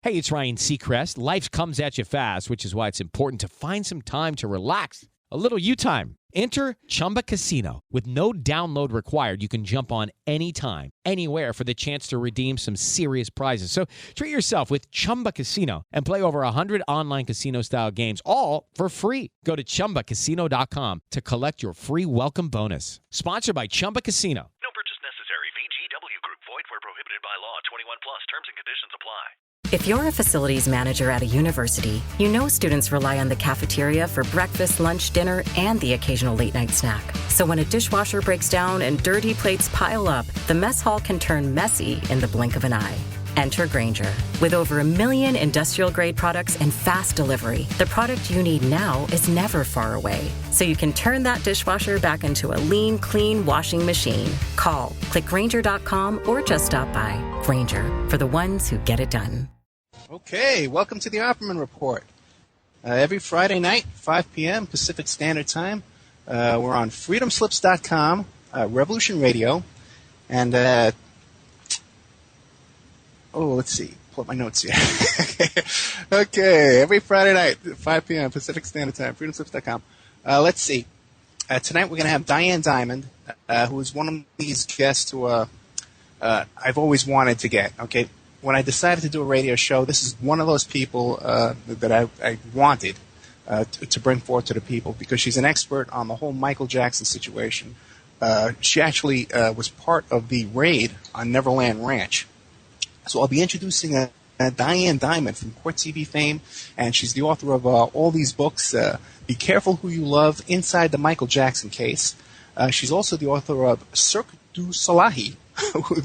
Hey, it's Ryan Seacrest. Life comes at you fast, which is why it's important to find some time to relax. A little you time. Enter Chumba Casino. With no download required, you can jump on anytime, anywhere for the chance to redeem some serious prizes. So treat yourself with Chumba Casino and play over 100 online casino-style games, all for free. Go to ChumbaCasino.com to collect your free welcome bonus. Sponsored by Chumba Casino. No purchase necessary. VGW Group. Void where prohibited by law. 21 plus. Terms and conditions apply. If you're a facilities manager at a university, you know students rely on the cafeteria for breakfast, lunch, dinner, and the occasional late-night snack. So when a dishwasher breaks down and dirty plates pile up, the mess hall can turn messy in the blink of an eye. Enter Grainger. With over 1 million industrial-grade products and fast delivery, the product you need now is never far away. So you can turn that dishwasher back into a lean, clean washing machine. Call, click Grainger.com, or just stop by. Grainger, for the ones who get it done. Okay, welcome to the Opperman Report. Every Friday night, 5 p.m. Pacific Standard Time, we're on freedomslips.com, Revolution Radio, and, let's see, pull up my notes here. Okay, every Friday night, 5 p.m. Pacific Standard Time, freedomslips.com. Let's see. Tonight we're going to have Diane Dimond, who is one of these guests who I've always wanted to get, okay? When I decided to do a radio show, this is one of those people that I wanted to bring forth to the people because she's an expert on the whole Michael Jackson situation. She actually was part of the raid on Neverland Ranch. So I'll be introducing Diane Dimond from Court TV fame, and she's the author of all these books, Be Careful Who You Love, Inside the Michael Jackson Case. She's also the author of Cirque du Salahi,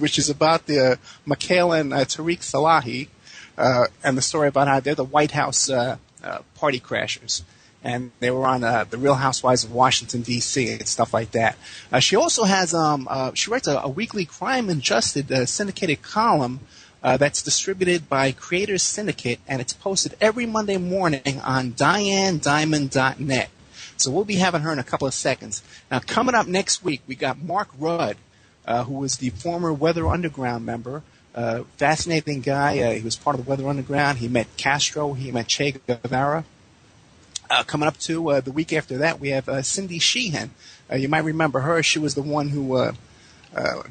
which is about the Mikhail and Tariq Salahi, and the story about how they're the White House party crashers. And they were on the Real Housewives of Washington, D.C. and stuff like that. She also has, she writes a weekly crime and justice syndicated column that's distributed by Creators Syndicate, and it's posted every Monday morning on DianeDimond.net. So we'll be having her in a couple of seconds. Now, coming up next week, we got Mark Rudd, who was the former Weather Underground member. Fascinating guy. He was part of the Weather Underground. He met Castro. He met Che Guevara. Coming up to the week after that, we have Cindy Sheehan. You might remember her. She was the one who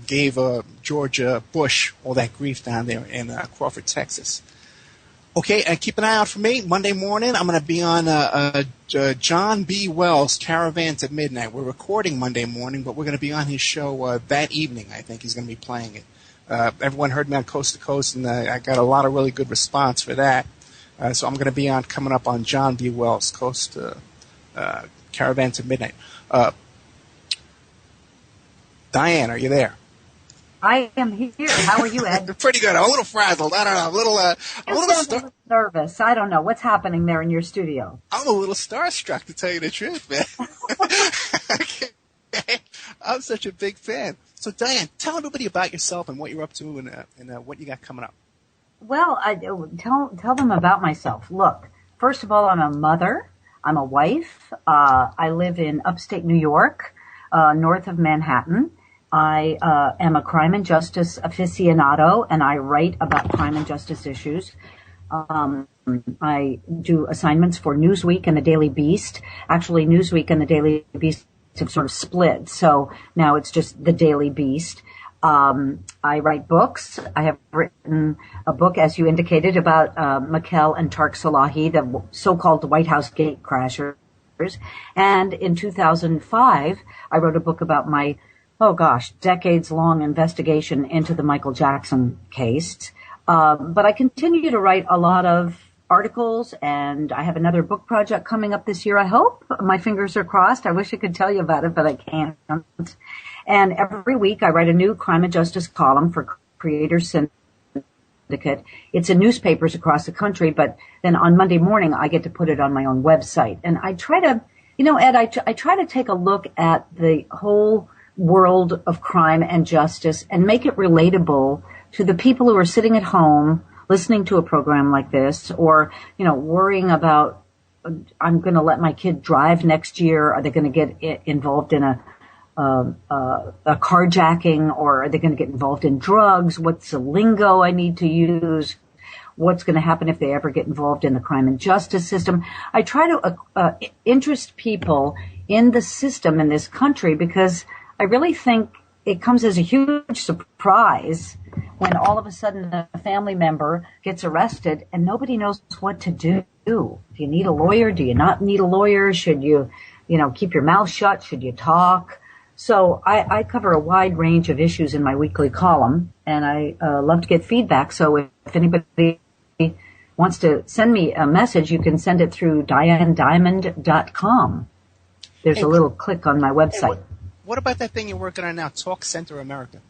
gave George Bush all that grief down there in Crawford, Texas. Okay, keep an eye out for me. Monday morning, I'm going to be on John B. Wells' Caravans at Midnight. We're recording Monday morning, but we're going to be on his show that evening. I think he's going to be playing it. Everyone heard me on Coast to Coast, and I got a lot of really good response for that. So I'm going to be on coming up on John B. Wells' Caravans at Midnight. Diane, are you there? I am here. How are you, Ed? Pretty good. I'm a little frazzled. I don't know. I'm a little nervous. I don't know. What's happening there in your studio? I'm a little starstruck, to tell you the truth, man. Okay. I'm such a big fan. So, Diane, tell everybody about yourself and what you're up to and what you got coming up. Well, tell them about myself. Look, first of all, I'm a mother. I'm a wife. I live in upstate New York, north of Manhattan. I am a crime and justice aficionado, and I write about crime and justice issues. I do assignments for Newsweek and the Daily Beast. Actually, Newsweek and the Daily Beast have sort of split, so now it's just the Daily Beast. I write books. I have written a book, as you indicated, about Mikhail and Tariq Salahi, the so-called White House gate crashers. And in 2005, I wrote a book about my decades-long investigation into the Michael Jackson case. But I continue to write a lot of articles, and I have another book project coming up this year, I hope. My fingers are crossed. I wish I could tell you about it, but I can't. And every week I write a new crime and justice column for Creators Syndicate. It's in newspapers across the country, but then on Monday morning I get to put it on my own website. And I try to, Ed, I try to take a look at the whole world of crime and justice and make it relatable to the people who are sitting at home listening to a program like this, or, worrying about, I'm going to let my kid drive next year. Are they going to get involved in a carjacking, or are they going to get involved in drugs? What's the lingo I need to use? what's going to happen if they ever get involved in the crime and justice system. I try to interest people in the system in this country because I really think it comes as a huge surprise when all of a sudden a family member gets arrested and nobody knows what to do. Do you need a lawyer? Do you not need a lawyer? Should you, keep your mouth shut? Should you talk? So I cover a wide range of issues in my weekly column, and I love to get feedback. So if anybody wants to send me a message, you can send it through DianeDimond.com. There's a little click on my website. What about that thing you're working on now, Talk Center America?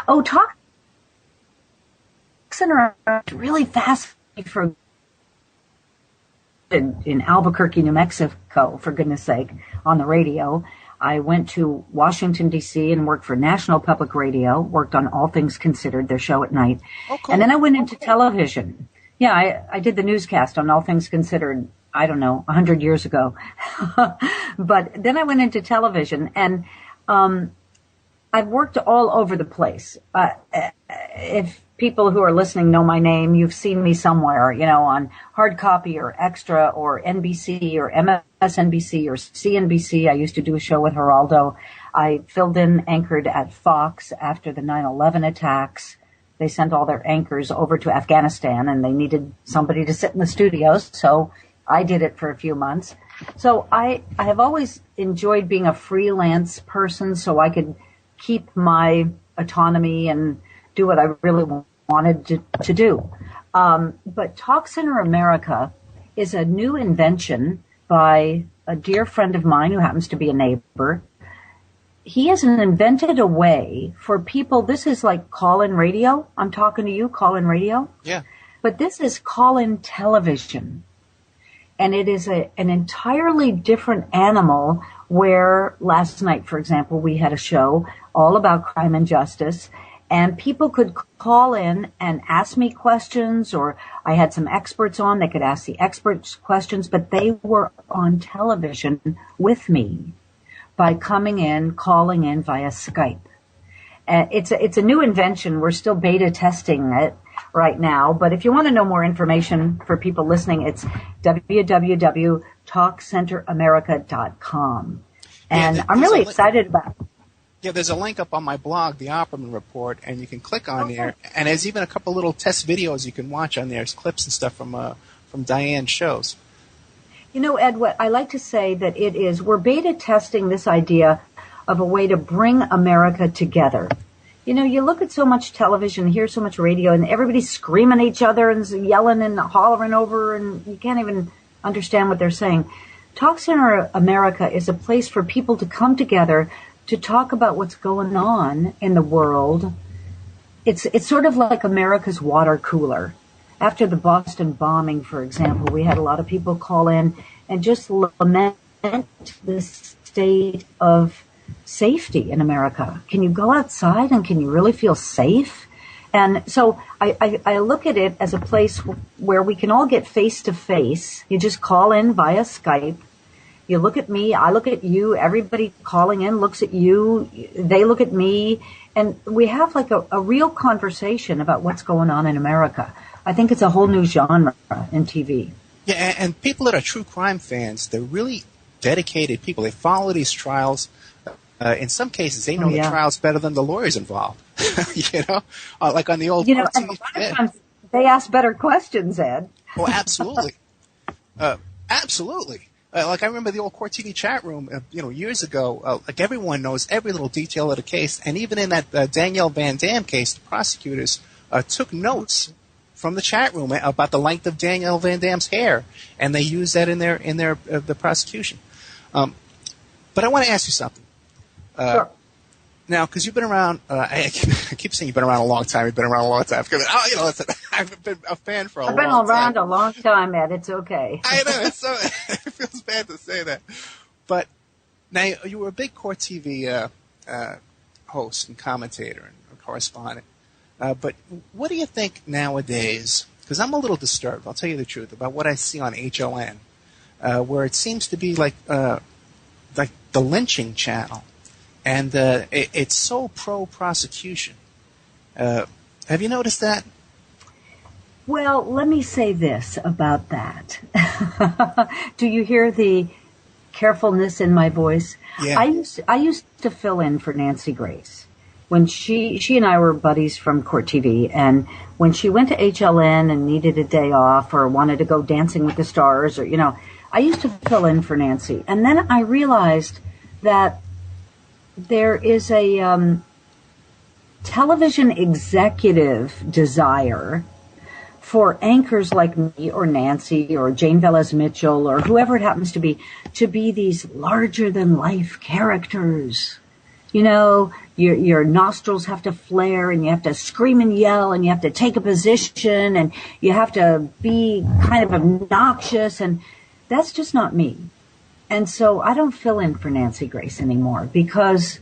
Oh, Talk Center America is really fascinating for in Albuquerque, New Mexico, for goodness sake, on the radio. I went to Washington, D.C. and worked for National Public Radio, worked on All Things Considered, their show at night. Oh, cool. And then I went into television. Yeah, I did the newscast on All Things Considered, 100 years ago. But then I went into television, and I've worked all over the place. If people who are listening know my name, you've seen me somewhere, on hard copy or extra or NBC or MSNBC or CNBC. I used to do a show with Geraldo. I filled in, anchored at Fox after the 9/11 attacks. They sent all their anchors over to Afghanistan and they needed somebody to sit in the studios. So I did it for a few months. So I have always enjoyed being a freelance person so I could keep my autonomy and do what I really wanted to do. But Talk Center America is a new invention by a dear friend of mine who happens to be a neighbor. He has invented a way for people. This is like call-in radio. I'm talking to you, call-in radio. Yeah. But this is call-in television. And it is an entirely different animal where last night, for example, we had a show all about crime and justice. And people could call in and ask me questions, or I had some experts on. They could ask the experts questions, but they were on television with me by coming in, calling in via Skype. It's a new invention. We're still beta testing it right now. But if you want to know more information for people listening, it's www.talkcenteramerica.com. And I'm really excited about it. Yeah, there's a link up on my blog, the Opperman Report, and you can click on there. And there's even a couple little test videos you can watch on there. There's clips and stuff from Diane's shows. Ed, what I like to say that we're beta testing this idea of a way to bring America together. You look at so much television, hear so much radio, and everybody's screaming at each other and yelling and hollering over, and you can't even understand what they're saying. Talk Center America is a place for people to come together to talk about what's going on in the world. It's sort of like America's water cooler. After the Boston bombing, for example, we had a lot of people call in and just lament the state of safety in America. Can you go outside and can you really feel safe? And so I look at it as a place where we can all get face to face. You just call in via Skype. You look at me, I look at you, everybody calling in looks at you, they look at me, and we have like a real conversation about what's going on in America. I think it's a whole new genre in TV. Yeah, and people that are true crime fans, they're really dedicated people. They follow these trials. In some cases, they know the trials better than the lawyers involved. Like on the old and a lot of times they ask better questions, Ed. Oh, absolutely. Absolutely. Like I remember the old Court TV chat room, years ago. Like everyone knows every little detail of the case, and even in that Danielle Van Dam case, the prosecutors took notes from the chat room about the length of Danielle Van Dam's hair, and they used that in the prosecution. But I want to ask you something. Sure. Now, because you've been around, I keep saying you've been around a long time. You've been around a long time. I've been a fan for a long time. I've been around a long time, Ed. It's okay. I know. It feels bad to say that. But now, you were a big Court TV host and commentator and correspondent. But what do you think nowadays, because I'm a little disturbed, I'll tell you the truth, about what I see on HON, where it seems to be like the lynching channel. And it's so pro-prosecution. Have you noticed that? Well, let me say this about that. Do you hear the carefulness in my voice? Yeah. I used to fill in for Nancy Grace when she and I were buddies from Court TV, and when she went to HLN and needed a day off or wanted to go Dancing with the Stars, or I used to fill in for Nancy. And then I realized that there is a television executive desire for anchors like me or Nancy or Jane Velez Mitchell or whoever it happens to be these larger-than-life characters. Your nostrils have to flare, and you have to scream and yell, and you have to take a position, and you have to be kind of obnoxious, and that's just not me. And so I don't fill in for Nancy Grace anymore because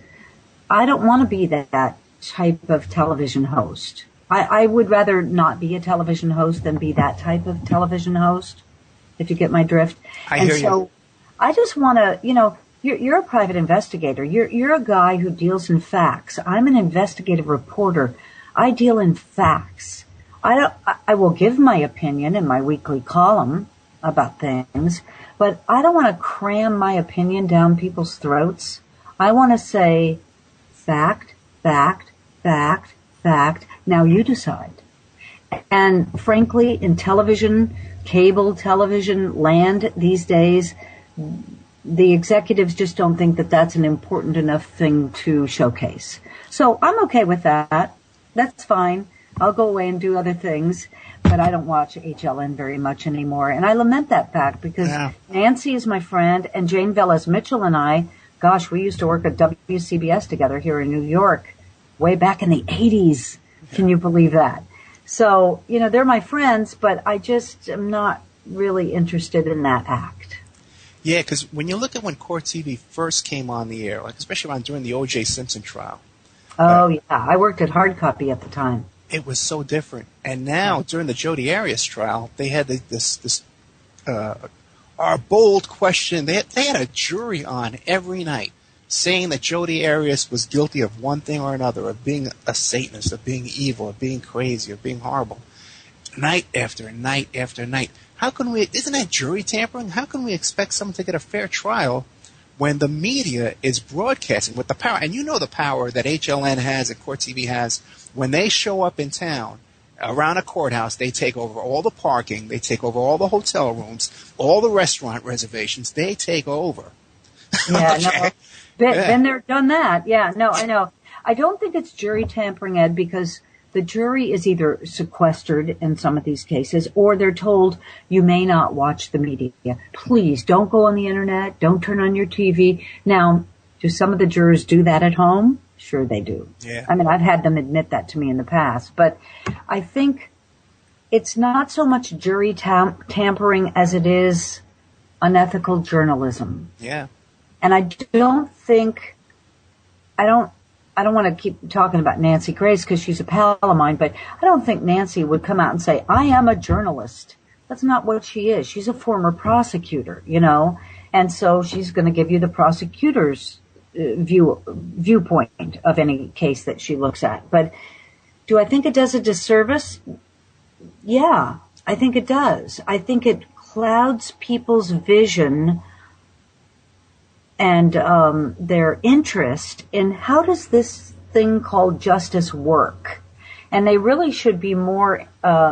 I don't want to be that type of television host. I would rather not be a television host than be that type of television host, if you get my drift. I hear you. I just want to, you're a private investigator. You're a guy who deals in facts. I'm an investigative reporter. I deal in facts. I will give my opinion in my weekly column about things, but I don't want to cram my opinion down people's throats. I want to say fact, fact, fact, fact. Now you decide. And frankly, in television, cable television land these days, the executives just don't think that that's an important enough thing to showcase. So I'm okay with that. That's fine. I'll go away and do other things, but I don't watch HLN very much anymore. And I lament that fact because Nancy is my friend, and Jane Velez Mitchell and I, gosh, we used to work at WCBS together here in New York way back in the 80s. Can you believe that? So, they're my friends, but I just am not really interested in that act. Yeah, because when you look at when Court TV first came on the air, like especially around during the O.J. Simpson trial. Oh, yeah. I worked at Hard Copy at the time. It was so different. And now, during the Jodi Arias trial, they had this our bold question. They had a jury on every night saying that Jodi Arias was guilty of one thing or another, of being a Satanist, of being evil, of being crazy, of being horrible. Night after night after night. Isn't that jury tampering? How can we expect someone to get a fair trial when the media is broadcasting with the power? And the power that HLN has and Court TV has. When they show up in town, around a courthouse, they take over all the parking, they take over all the hotel rooms, all the restaurant reservations, they take over. Yeah, okay. Been there, done that. Yeah, no, I know. I don't think it's jury tampering, Ed, because the jury is either sequestered in some of these cases, or they're told you may not watch the media. Please don't go on the internet. Don't turn on your TV. Now, do some of the jurors do that at home? Sure they do. Yeah. I mean, I've had them admit that to me in the past, but I think it's not so much jury tampering as it is unethical journalism. Yeah. And I don't want to keep talking about Nancy Grace because she's a pal of mine, but I don't think Nancy would come out and say, I am a journalist. That's not what she is. She's a former prosecutor, and so she's going to give you the prosecutor's viewpoint of any case that she looks at. But do I think it does a disservice? Yeah, I think it does. I think it clouds people's vision and their interest in how does this thing called justice work. And they really should be more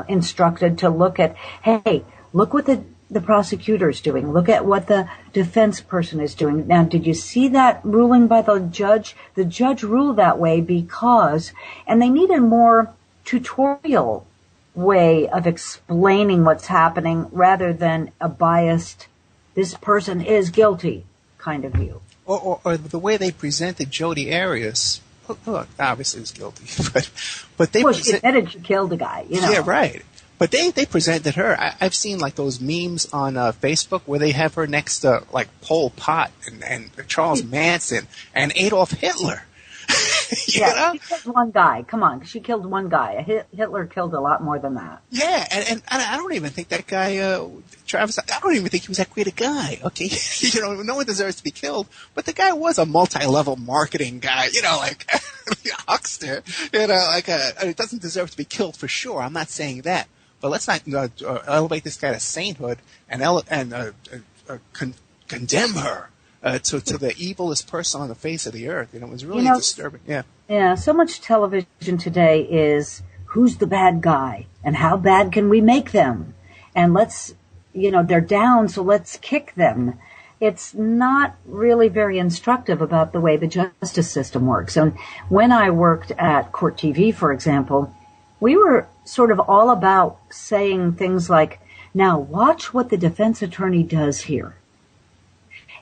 instructed to look at, hey, look what the prosecutor's doing. Look at what the defense person is doing. Now, did you see that ruling by the judge? The judge ruled that way because, and they need a more tutorial way of explaining what's happening rather than a biased, this person is guilty kind of view. Or the way they presented Jodi Arias. Look, obviously was guilty, but they she admitted she killed a guy. Yeah, right. But they presented her. I've seen like those memes on Facebook where they have her next to like Pol Pot and Charles Manson and Adolf Hitler. She killed one guy. Come on, she killed one guy. Hitler killed a lot more than that. Yeah, and I don't even think that guy, Travis, I don't even think he was that great a guy, okay? No one deserves to be killed, but the guy was a multi-level marketing guy, like a huckster, it doesn't deserve to be killed for sure. I'm not saying that. but let's not elevate this guy to sainthood and condemn her to the evilest person on the face of the earth. It was really disturbing. Yeah. Yeah. So much television today is who's the bad guy and how bad can we make them? And let's, they're down, so let's kick them. It's not really very instructive about the way the justice system works. And when I worked at Court TV, for example, we were sort of all about saying things like, now watch what the defense attorney does here.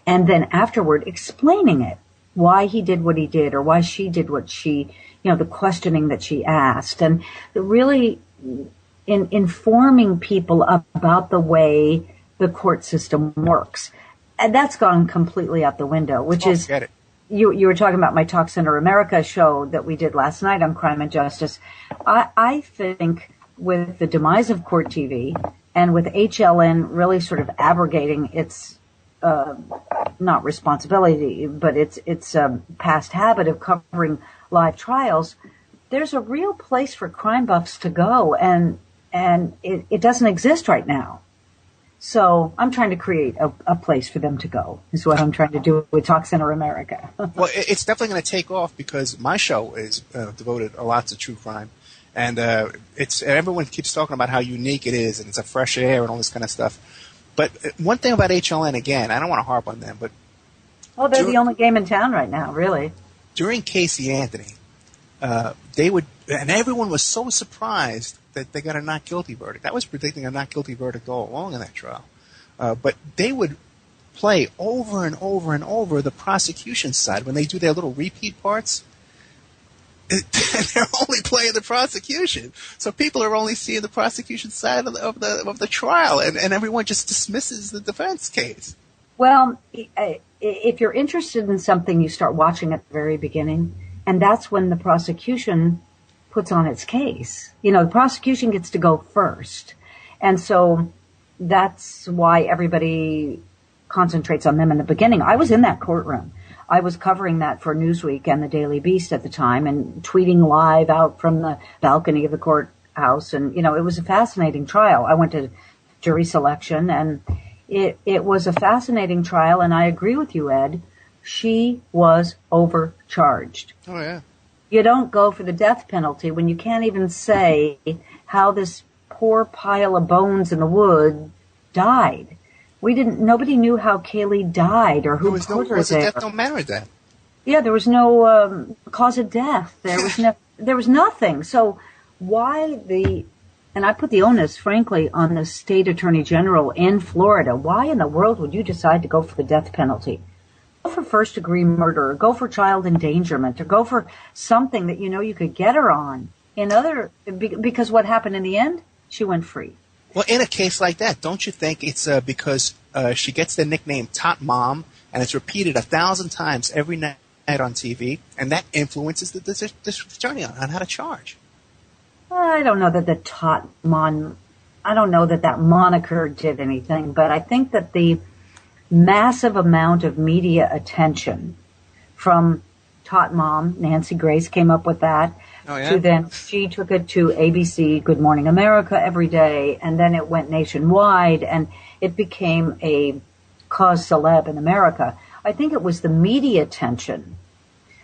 And then afterward explaining it, why he did what he did or why she did what she, the questioning that she asked. And really in informing people about the way the court system works. And that's gone completely out the window, which is, you were talking about my Talk Center America show that we did last night on crime and justice. I think with the demise of Court TV and with HLN really sort of abrogating its, not responsibility, but its past habit of covering live trials, there's a real place for crime buffs to go, and it doesn't exist right now. So I'm trying to create a place for them to go, is what I'm trying to do with Talk Center America. Well, it's definitely going to take off because my show is devoted a lot to true crime. And everyone keeps talking about how unique it is and it's a fresh air and all this kind of stuff. But one thing about HLN, again, I don't want to harp on them, but... Oh, they're the only game in town right now, really. During Casey Anthony, they would... And everyone was so surprised that they got a not guilty verdict. I was predicting a not guilty verdict all along in that trial. But they would play over and over and over the prosecution side. When they do their little repeat parts, they're only playing the prosecution. So people are only seeing the prosecution side of the trial, and everyone just dismisses the defense case. Well, if you're interested in something, you start watching at the very beginning, and that's when the prosecution puts on its case. The prosecution gets to go first. And so that's why everybody concentrates on them in the beginning. I was in that courtroom. I was covering that for Newsweek and the Daily Beast at the time and tweeting live out from the balcony of the courthouse. And, it was a fascinating trial. I went to jury selection, and it was a fascinating trial. And I agree with you, Ed. She was overcharged. Oh, yeah. You don't go for the death penalty when you can't even say how this poor pile of bones in the wood died. Nobody knew how Kaylee died or who put her there. Death don't matter then. Yeah, there was no cause of death. There was nothing. So why and I put the onus, frankly, on the state attorney general in Florida. Why in the world would you decide to go for the death penalty? Go for first-degree murder, or go for child endangerment, or go for something that you could get her on. Because what happened in the end? She went free. Well, in a case like that, don't you think it's because she gets the nickname Tot Mom, and it's repeated 1,000 times every night on TV, and that influences the district attorney on how to charge? I don't know that the Tot Mom, I don't know that moniker did anything, but I think that the massive amount of media attention from Tot Mom, Nancy Grace came up with that, to then she took it to ABC, Good Morning America every day, and then it went nationwide, and it became a cause celeb in America. I think it was the media attention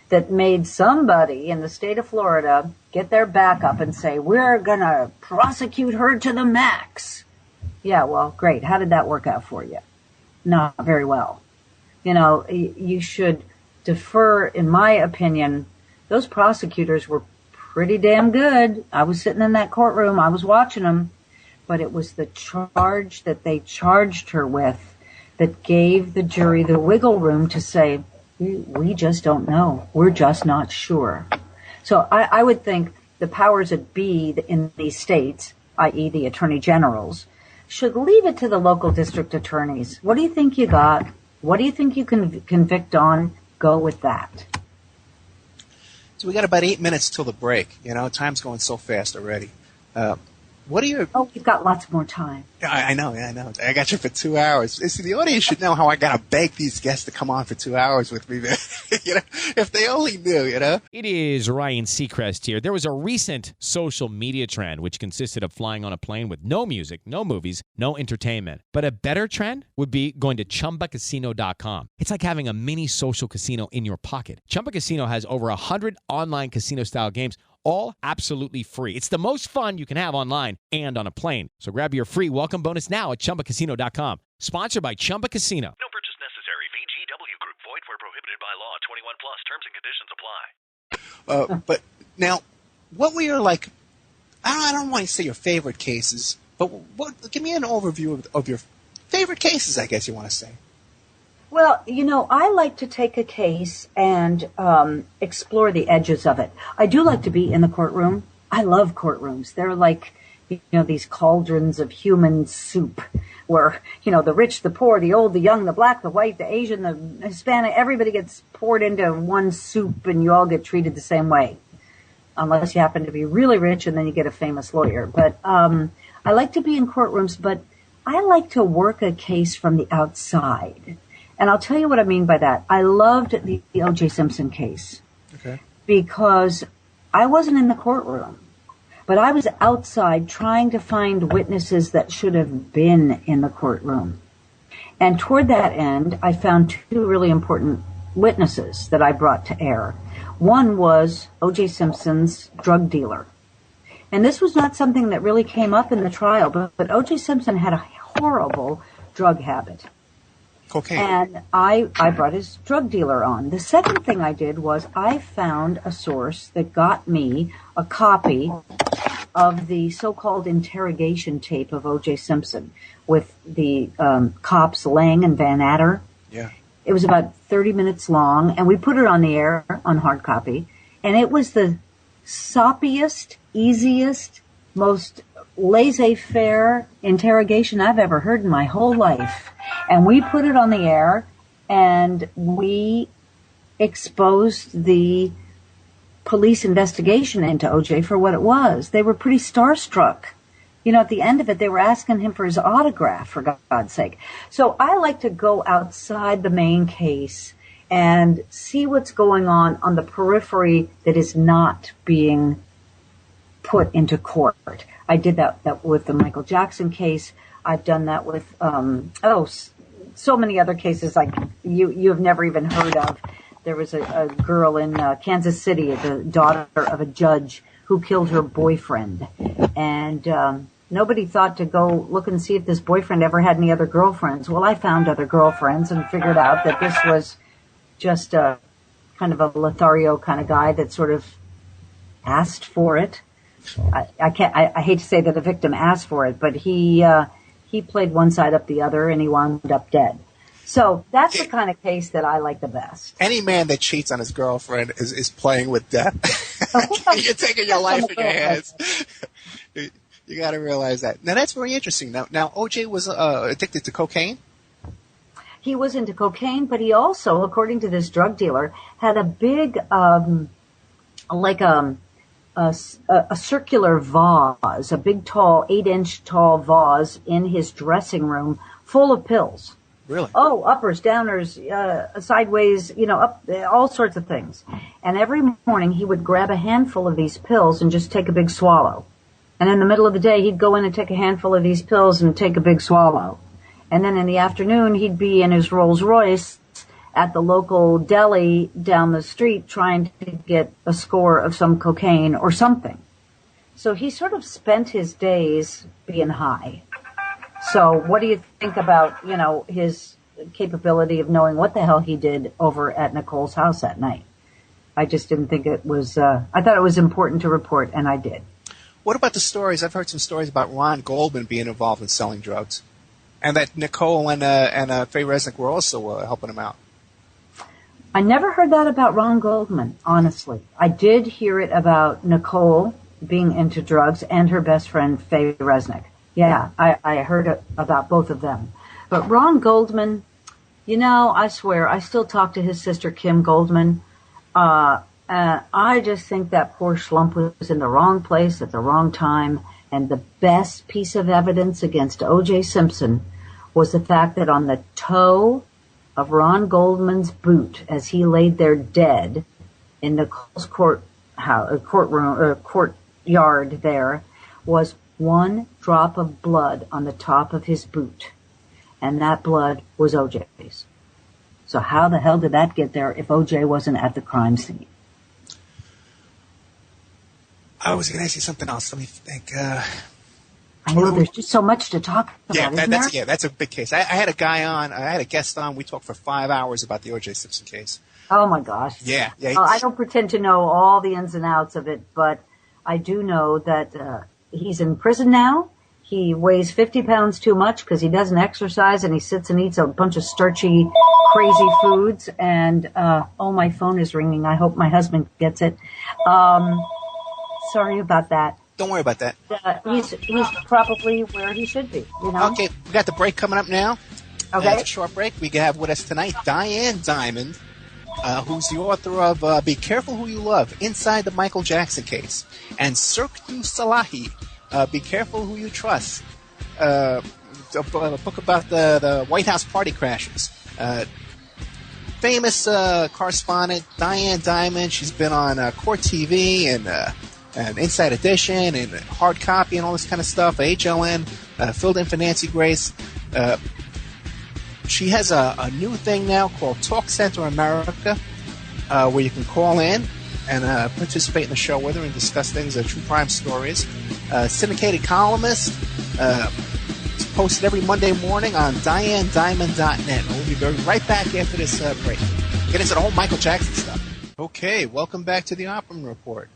that made somebody in the state of Florida get their back up and say, we're going to prosecute her to the max. Yeah, well, great. How did that work out for you? Not very well. You should defer, in my opinion. Those prosecutors were pretty damn good. I was sitting in that courtroom. I was watching them. But it was the charge that they charged her with that gave the jury the wiggle room to say, we just don't know. We're just not sure. So I would think the powers that be in these states, i.e. the attorney generals, should leave it to the local district attorneys. What do you think you got? What do you think you can convict on? Go with that. So we got about 8 minutes till the break. Time's going so fast already. What are your... Oh, you've got lots more time. I know. I got you for 2 hours. See, the audience should know how I got to beg these guests to come on for 2 hours with me, man. If they only knew, It is Ryan Seacrest here. There was a recent social media trend which consisted of flying on a plane with no music, no movies, no entertainment. But a better trend would be going to ChumbaCasino.com. It's like having a mini social casino in your pocket. Chumba Casino has over 100 online casino-style games, all absolutely free. It's the most fun you can have online and on a plane. So grab your free welcome bonus now at ChumbaCasino.com. Sponsored by Chumba Casino. No purchase necessary. VGW Group. Void where prohibited by law. 21 plus. Terms and conditions apply. But now, what were your, like, I don't want to say your favorite cases, but give me an overview of your favorite cases, I guess you want to say. Well, I like to take a case and explore the edges of it. I do like to be in the courtroom. I love courtrooms. They're like, these cauldrons of human soup where, the rich, the poor, the old, the young, the black, the white, the Asian, the Hispanic, everybody gets poured into one soup and you all get treated the same way. Unless you happen to be really rich and then you get a famous lawyer. But I like to be in courtrooms, but I like to work a case from the outside. And I'll tell you what I mean by that. I loved the O.J. Simpson case. Okay. Because I wasn't in the courtroom, but I was outside trying to find witnesses that should have been in the courtroom. And toward that end, I found two really important witnesses that I brought to air. One was O.J. Simpson's drug dealer. And this was not something that really came up in the trial, but O.J. Simpson had a horrible drug habit. Cocaine. And I brought his drug dealer on. The second thing I did was I found a source that got me a copy of the so-called interrogation tape of O.J. Simpson with the cops Lang and Van Adder. Yeah. It was about 30 minutes long, and we put it on the air on hard copy. And it was the soppiest, easiest, most laissez-faire interrogation I've ever heard in my whole life. And we put it on the air, and we exposed the police investigation into OJ for what it was. They were pretty starstruck. At the end of it, they were asking him for his autograph, for God's sake. So I like to go outside the main case and see what's going on the periphery that is not being put into court. I did that with the Michael Jackson case. I've done that with, so many other cases like you have never even heard of. There was a girl in Kansas City, the daughter of a judge, who killed her boyfriend. And nobody thought to go look and see if this boyfriend ever had any other girlfriends. Well, I found other girlfriends and figured out that this was just a kind of a Lothario kind of guy that sort of asked for it. I hate to say that the victim asked for it, but he played one side up the other and he wound up dead. So that's the kind of case that I like the best. Any man that cheats on his girlfriend is playing with death. You're taking your life in your hands. You got to realize that. Now, that's very interesting. Now O.J. was addicted to cocaine? He was into cocaine, but he also, according to this drug dealer, had a big, a circular vase, a big, tall, 8-inch tall vase in his dressing room full of pills. Really? Oh, uppers, downers, sideways, up, all sorts of things. And every morning he would grab a handful of these pills and just take a big swallow. And in the middle of the day, he'd go in and take a handful of these pills and take a big swallow. And then in the afternoon, he'd be in his Rolls Royce at the local deli down the street trying to get a score of some cocaine or something. So he sort of spent his days being high. So what do you think about, his capability of knowing what the hell he did over at Nicole's house that night? I just didn't think it was, I thought it was important to report, and I did. What about the stories? I've heard some stories about Ron Goldman being involved in selling drugs, and that Nicole and Faye Resnick were also helping him out. I never heard that about Ron Goldman, honestly. I did hear it about Nicole being into drugs and her best friend, Faye Resnick. Yeah, I heard about both of them. But Ron Goldman, I swear, I still talk to his sister, Kim Goldman. I just think that poor schlump was in the wrong place at the wrong time. And the best piece of evidence against O.J. Simpson was the fact that on the toe of Ron Goldman's boot as he laid there dead in the courtyard there was one drop of blood on the top of his boot. And that blood was OJ's. So how the hell did that get there if OJ wasn't at the crime scene? I was going to ask you something else. Let me think. I know there's just so much to talk about. That's a big case. I had a guy on. I had a guest on. We talked for 5 hours about the O.J. Simpson case. Oh my gosh. Yeah. I don't pretend to know all the ins and outs of it, but I do know that he's in prison now. He weighs 50 pounds too much because he doesn't exercise, and he sits and eats a bunch of starchy, crazy foods. And my phone is ringing. I hope my husband gets it. Sorry about that. Don't worry about that. He's probably where he should be. You know? Okay, we got the break coming up now. Okay. It's a short break. We have with us tonight Diane Dimond, who's the author of Be Careful Who You Love, Inside the Michael Jackson Case, and Cirque du Soleil, Be Careful Who You Trust, a book about the White House party crashers. Famous correspondent Diane Dimond. She's been on Court TV and Inside Edition and Hard Copy and all this kind of stuff. HLN, filled in for Nancy Grace. She has a new thing now called Talk Center America, where you can call in and participate in the show with her and discuss things, true crime stories. Syndicated columnist. It's posted every Monday morning on DianeDimond.net. We'll be right back after this break. Get into the whole Michael Jackson stuff. Okay, welcome back to the Opperman Report.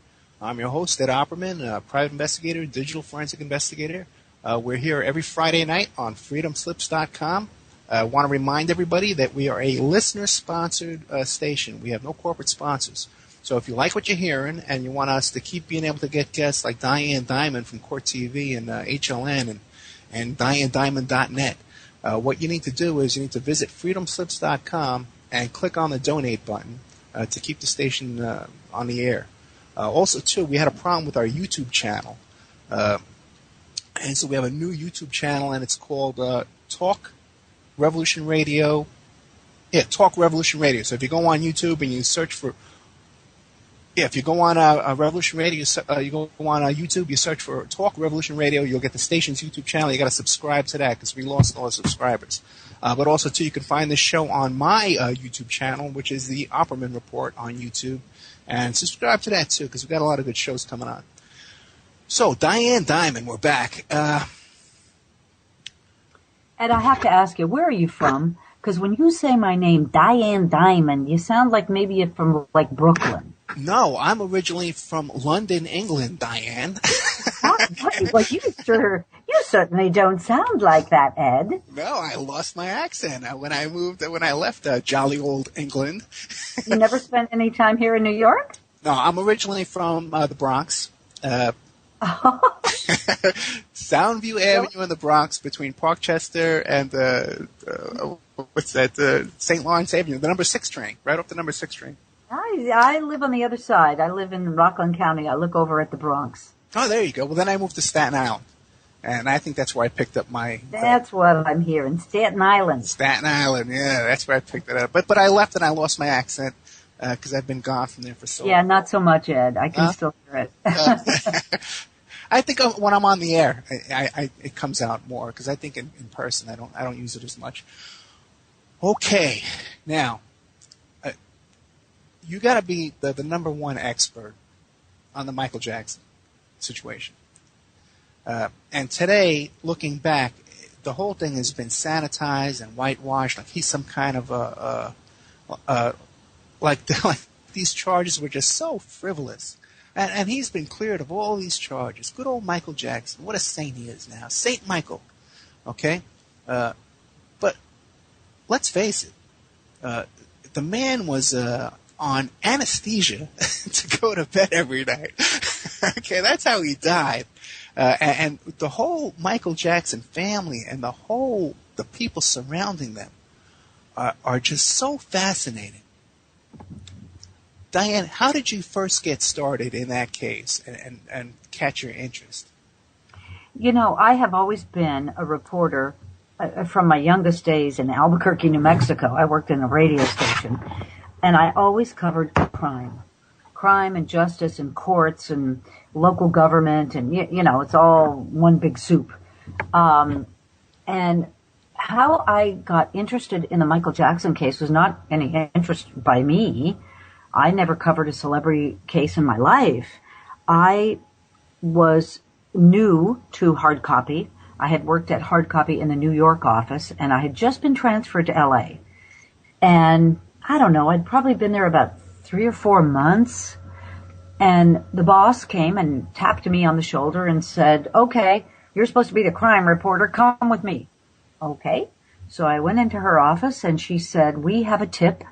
I'm your host, Ed Opperman, private investigator, digital forensic investigator. We're here every Friday night on freedomslips.com. I want to remind everybody that we are a listener-sponsored station. We have no corporate sponsors. So if you like what you're hearing and you want us to keep being able to get guests like Diane Dimond from Court TV and HLN and DianeDimond.net, what you need to do is you need to visit freedomslips.com and click on the donate button to keep the station on the air. Also, too, we had a problem with our YouTube channel. And so we have a new YouTube channel, and it's called Talk Revolution Radio. Yeah, Talk Revolution Radio. So if you go on YouTube and you search for... Yeah, if you go on Revolution Radio, you go on YouTube, you search for Talk Revolution Radio, you'll get the station's YouTube channel. You got to subscribe to that because we lost all the subscribers. But also, too, you can find this show on my YouTube channel, which is the Opperman Report on YouTube. And subscribe to that, too, because we've got a lot of good shows coming on. So, Diane Dimond, we're back. Ed, I have to ask you, where are you from? Because when you say my name, Diane Dimond, you sound like maybe you're from, like, Brooklyn. No, I'm originally from London, England, Diane. Well, you certainly don't sound like that, Ed. No, I lost my accent when I left jolly old England. You never spent any time here in New York? No, I'm originally from the Bronx. Soundview Avenue in the Bronx between Parkchester and St. Lawrence Avenue, the number 6 train, right off the number 6 train. I live on the other side. I live in Rockland County. I look over at the Bronx. Oh, there you go. Well, then I moved to Staten Island. And I think that's where I picked up my... That's what I'm hearing. Staten Island. Staten Island, yeah. That's where I picked it up. But I left and I lost my accent because I've been gone from there for so long. Yeah, not so much, Ed. I can still hear it. I think when I'm on the air, it comes out more because I think in person I don't use it as much. Okay. Now, you got to be the number one expert on the Michael Jackson situation. And today, looking back, the whole thing has been sanitized and whitewashed. Like he's some kind of like these charges were just so frivolous. And he's been cleared of all these charges. Good old Michael Jackson. What a saint he is now. Saint Michael. Okay? But let's face it. The man was on anesthesia to go to bed every night. Okay, that's how he died. And the whole Michael Jackson family and the people surrounding them are just so fascinating. Diane, how did you first get started in that case and catch your interest? You know, I have always been a reporter from my youngest days in Albuquerque, New Mexico, I worked in a radio station, and I always covered crime and justice and courts and local government, and it's all one big soup. And how I got interested in the Michael Jackson case was not any interest by me. I never covered a celebrity case in my life. I was new to hard copy. I had worked at hard copy in the New York office, and I had just been transferred to LA. And I don't know, I'd probably been there about 3 or 4 months. And the boss came and tapped me on the shoulder and said, okay, you're supposed to be the crime reporter. Come with me. Okay. So I went into her office, and she said, we have a tip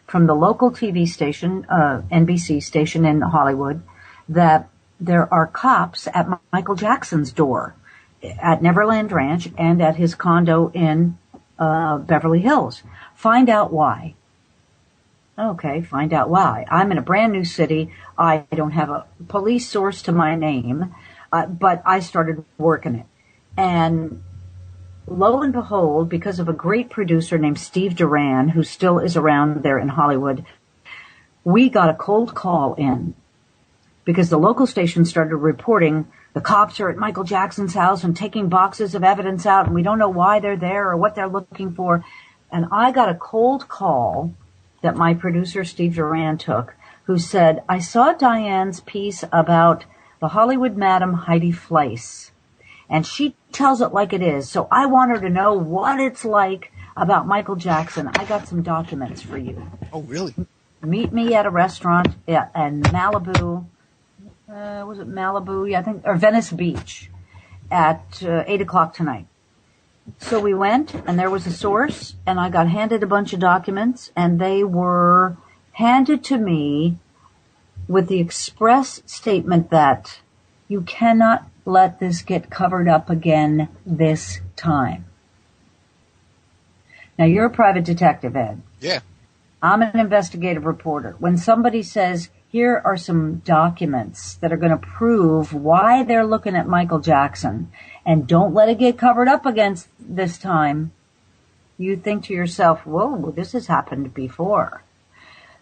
from the local TV station, NBC station in Hollywood, that there are cops at Michael Jackson's door at Neverland Ranch and at his condo in Beverly Hills. Find out why. Okay, find out why. I'm in a brand new city. I don't have a police source to my name, but I started working it. And lo and behold, because of a great producer named Steve Duran, who still is around there in Hollywood, we got a cold call in because the local station started reporting the cops are at Michael Jackson's house and taking boxes of evidence out, and we don't know why they're there or what they're looking for. And I got a cold call that my producer, Steve Duran, took, who said, I saw Diane's piece about the Hollywood Madam Heidi Fleiss, and she tells it like it is. So I want her to know what it's like about Michael Jackson. I got some documents for you. Oh, really? Meet me at a restaurant in Malibu. Was it Malibu? Yeah, I think, or Venice Beach at 8 o'clock tonight. So we went, and there was a source, and I got handed a bunch of documents, and they were handed to me with the express statement that you cannot let this get covered up again this time. Now, you're a private detective, Ed. Yeah. I'm an investigative reporter. When somebody says, here are some documents that are going to prove why they're looking at Michael Jackson, and don't let it get covered up against this time, you think to yourself, whoa, this has happened before.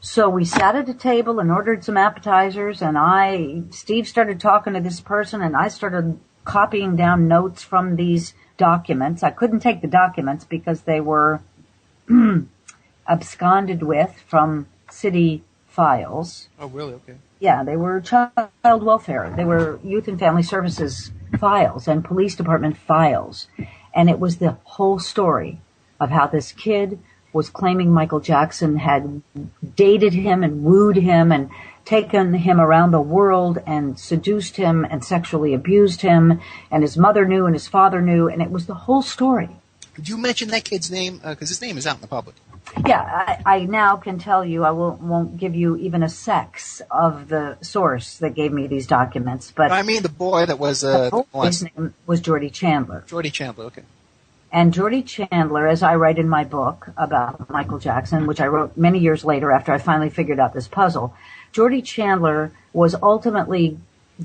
So we sat at a table and ordered some appetizers, and Steve started talking to this person, and I started copying down notes from these documents. I couldn't take the documents because they were absconded with from city files. Oh, really? Okay. Yeah, they were child welfare. They were youth and family services files and police department files. And it was the whole story of how this kid was claiming Michael Jackson had dated him and wooed him and taken him around the world and seduced him and sexually abused him. And his mother knew and his father knew. And it was the whole story. Did you mention that kid's name? Because his name is out in the public. Yeah, I now can tell you, I won't give you even a sex of the source that gave me these documents. But I mean the boy that was... his name was Jordy Chandler. Jordy Chandler, okay. And Jordy Chandler, as I write in my book about Michael Jackson, which I wrote many years later after I finally figured out this puzzle, Jordy Chandler was ultimately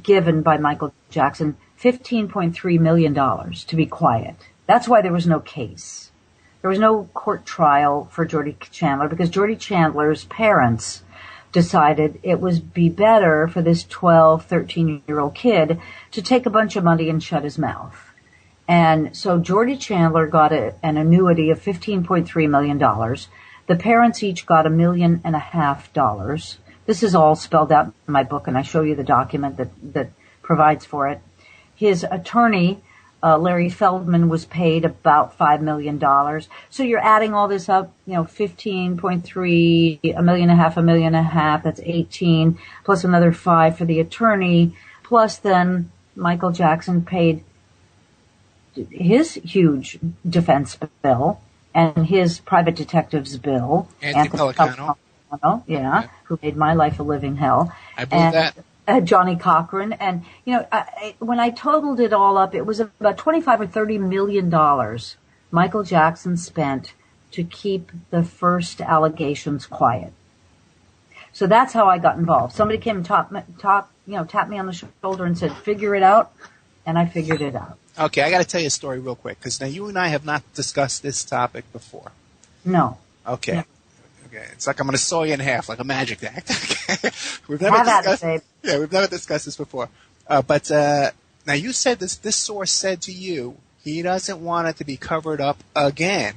given by Michael Jackson $15.3 million to be quiet. That's why there was no case. There was no court trial for Jordy Chandler because Jordy Chandler's parents decided it would be better for this 12, 13-year-old kid to take a bunch of money and shut his mouth. And so Jordy Chandler got an annuity of $15.3 million. The parents each got $1.5 million. This is all spelled out in my book, and I show you the document that provides for it. His attorney, Larry Feldman, was paid about $5 million. So you're adding all this up, 15.3, $1.5 million, $1.5 million, that's 18, plus another 5 for the attorney, plus then Michael Jackson paid his huge defense bill and his private detective's bill. Anthony Pellicano. Yeah, who made my life a living hell. I believe that. Johnny Cochran. And, when I totaled it all up, it was about $25 or $30 million Michael Jackson spent to keep the first allegations quiet. So that's how I got involved. Somebody came and tapped me on the shoulder and said, figure it out. And I figured it out. Okay, I got to tell you a story real quick, because now you and I have not discussed this topic before. No. Okay. No. Okay. It's like I'm going to saw you in half, like a magic act. Okay. We've never discussed this before. But now you said this source said to you he doesn't want it to be covered up again.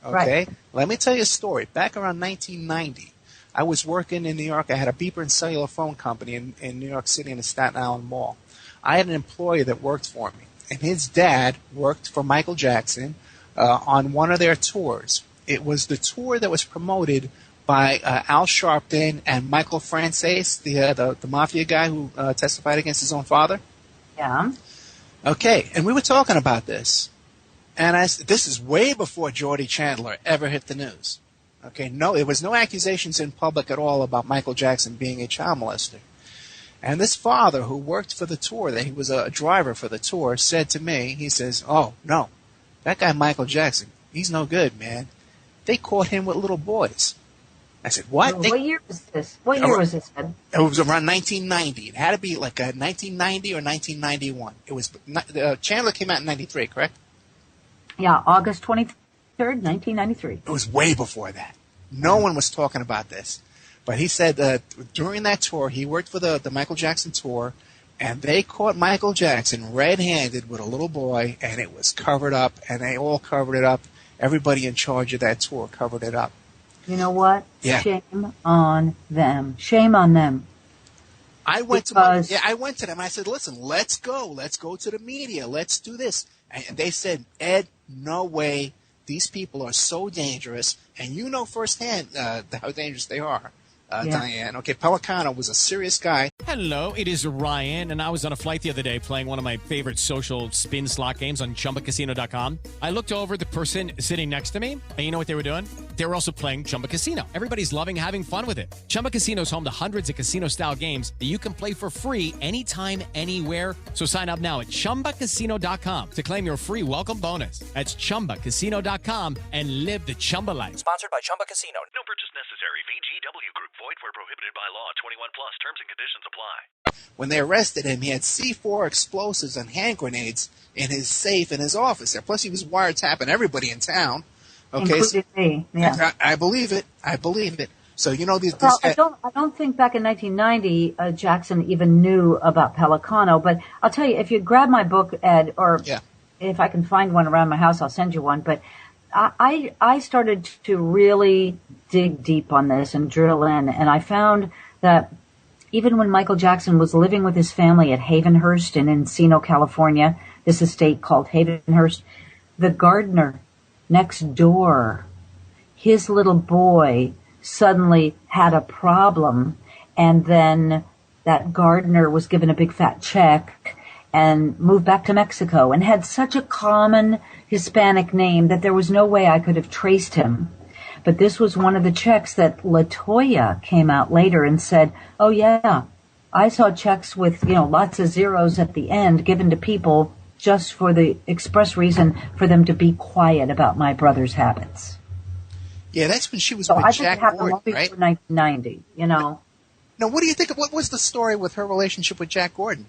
Okay. Right. Let me tell you a story. Back around 1990, I was working in New York. I had a beeper and cellular phone company in New York City in the Staten Island Mall. I had an employee that worked for me, and his dad worked for Michael Jackson on one of their tours. It was the tour that was promoted by Al Sharpton and Michael Frances, the mafia guy who testified against his own father. Yeah. Okay, and we were talking about this. And this is way before Geordie Chandler ever hit the news. Okay, no, there was no accusations in public at all about Michael Jackson being a child molester. And this father who worked for the tour, that he was a driver for the tour, said to me, he says, "Oh, no, that guy Michael Jackson, he's no good, man. They caught him with little boys." I said, "What?" What year was this? What year was this, Ed? It was around 1990. It had to be like 1990 or 1991. It was Chandler came out in 93, correct? Yeah, August 23rd, 1993. It was way before that. No one was talking about this. But he said that during that tour, he worked for the Michael Jackson tour, and they caught Michael Jackson red-handed with a little boy, and it was covered up, and they all covered it up. Everybody in charge of that tour covered it up. You know what? Yeah. Shame on them. Shame on them. I went to them. I said, "Listen, let's go. Let's go to the media. Let's do this." And they said, "Ed, no way. These people are so dangerous, and you know firsthand how dangerous they are." Diane. Okay, Pelicano was a serious guy. Hello, it is Ryan, and I was on a flight the other day playing one of my favorite social spin slot games on ChumbaCasino.com. I looked over at the person sitting next to me, and you know what they were doing? They were also playing Chumba Casino. Everybody's loving having fun with it. Chumba Casino is home to hundreds of casino-style games that you can play for free anytime, anywhere. So sign up now at ChumbaCasino.com to claim your free welcome bonus. That's ChumbaCasino.com and live the Chumba life. Sponsored by Chumba Casino. No purchase necessary. VGW Group. Void where prohibited by law. 21 plus. Terms and conditions apply. When they arrested him, he had C4 explosives and hand grenades in his safe in his office there. Plus, he was wiretapping everybody in town. Okay, including me. Yeah. I believe it. I believe it. So you know these. Well, I don't think back in 1990 Jackson even knew about Pelicano. But I'll tell you, if you grab my book, Ed, or if I can find one around my house, I'll send you one. But I started to really dig deep on this and drill in, and I found that even when Michael Jackson was living with his family at Havenhurst in Encino, California, this estate called Havenhurst, the gardener next door, his little boy suddenly had a problem, and then that gardener was given a big fat check and moved back to Mexico and had such a common Hispanic name that there was no way I could have traced him. But this was one of the checks that LaToya came out later and said, "Oh yeah, I saw checks with, lots of zeros at the end given to people just for the express reason for them to be quiet about my brother's habits." Yeah, that's when she was with Jack Gordon, right? Before 1990, Now, what do you think? What was the story with her relationship with Jack Gordon?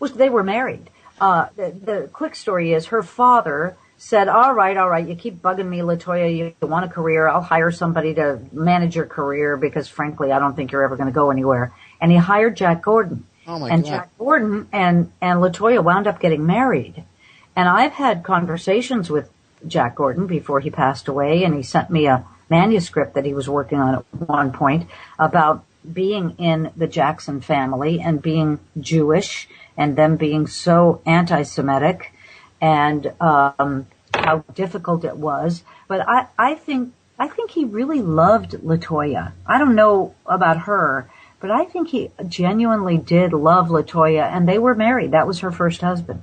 Well, they were married. The quick story is her father said, all right, you keep bugging me, LaToya, you want a career, I'll hire somebody to manage your career because, frankly, I don't think you're ever going to go anywhere. And he hired Jack Gordon. Oh, my God. Jack Gordon and LaToya wound up getting married. And I've had conversations with Jack Gordon before he passed away, and he sent me a manuscript that he was working on at one point about being in the Jackson family and being Jewish and them being so anti-Semitic and how difficult it was. But I think he really loved LaToya. I don't know about her, but I think he genuinely did love LaToya, and they were married. That was her first husband.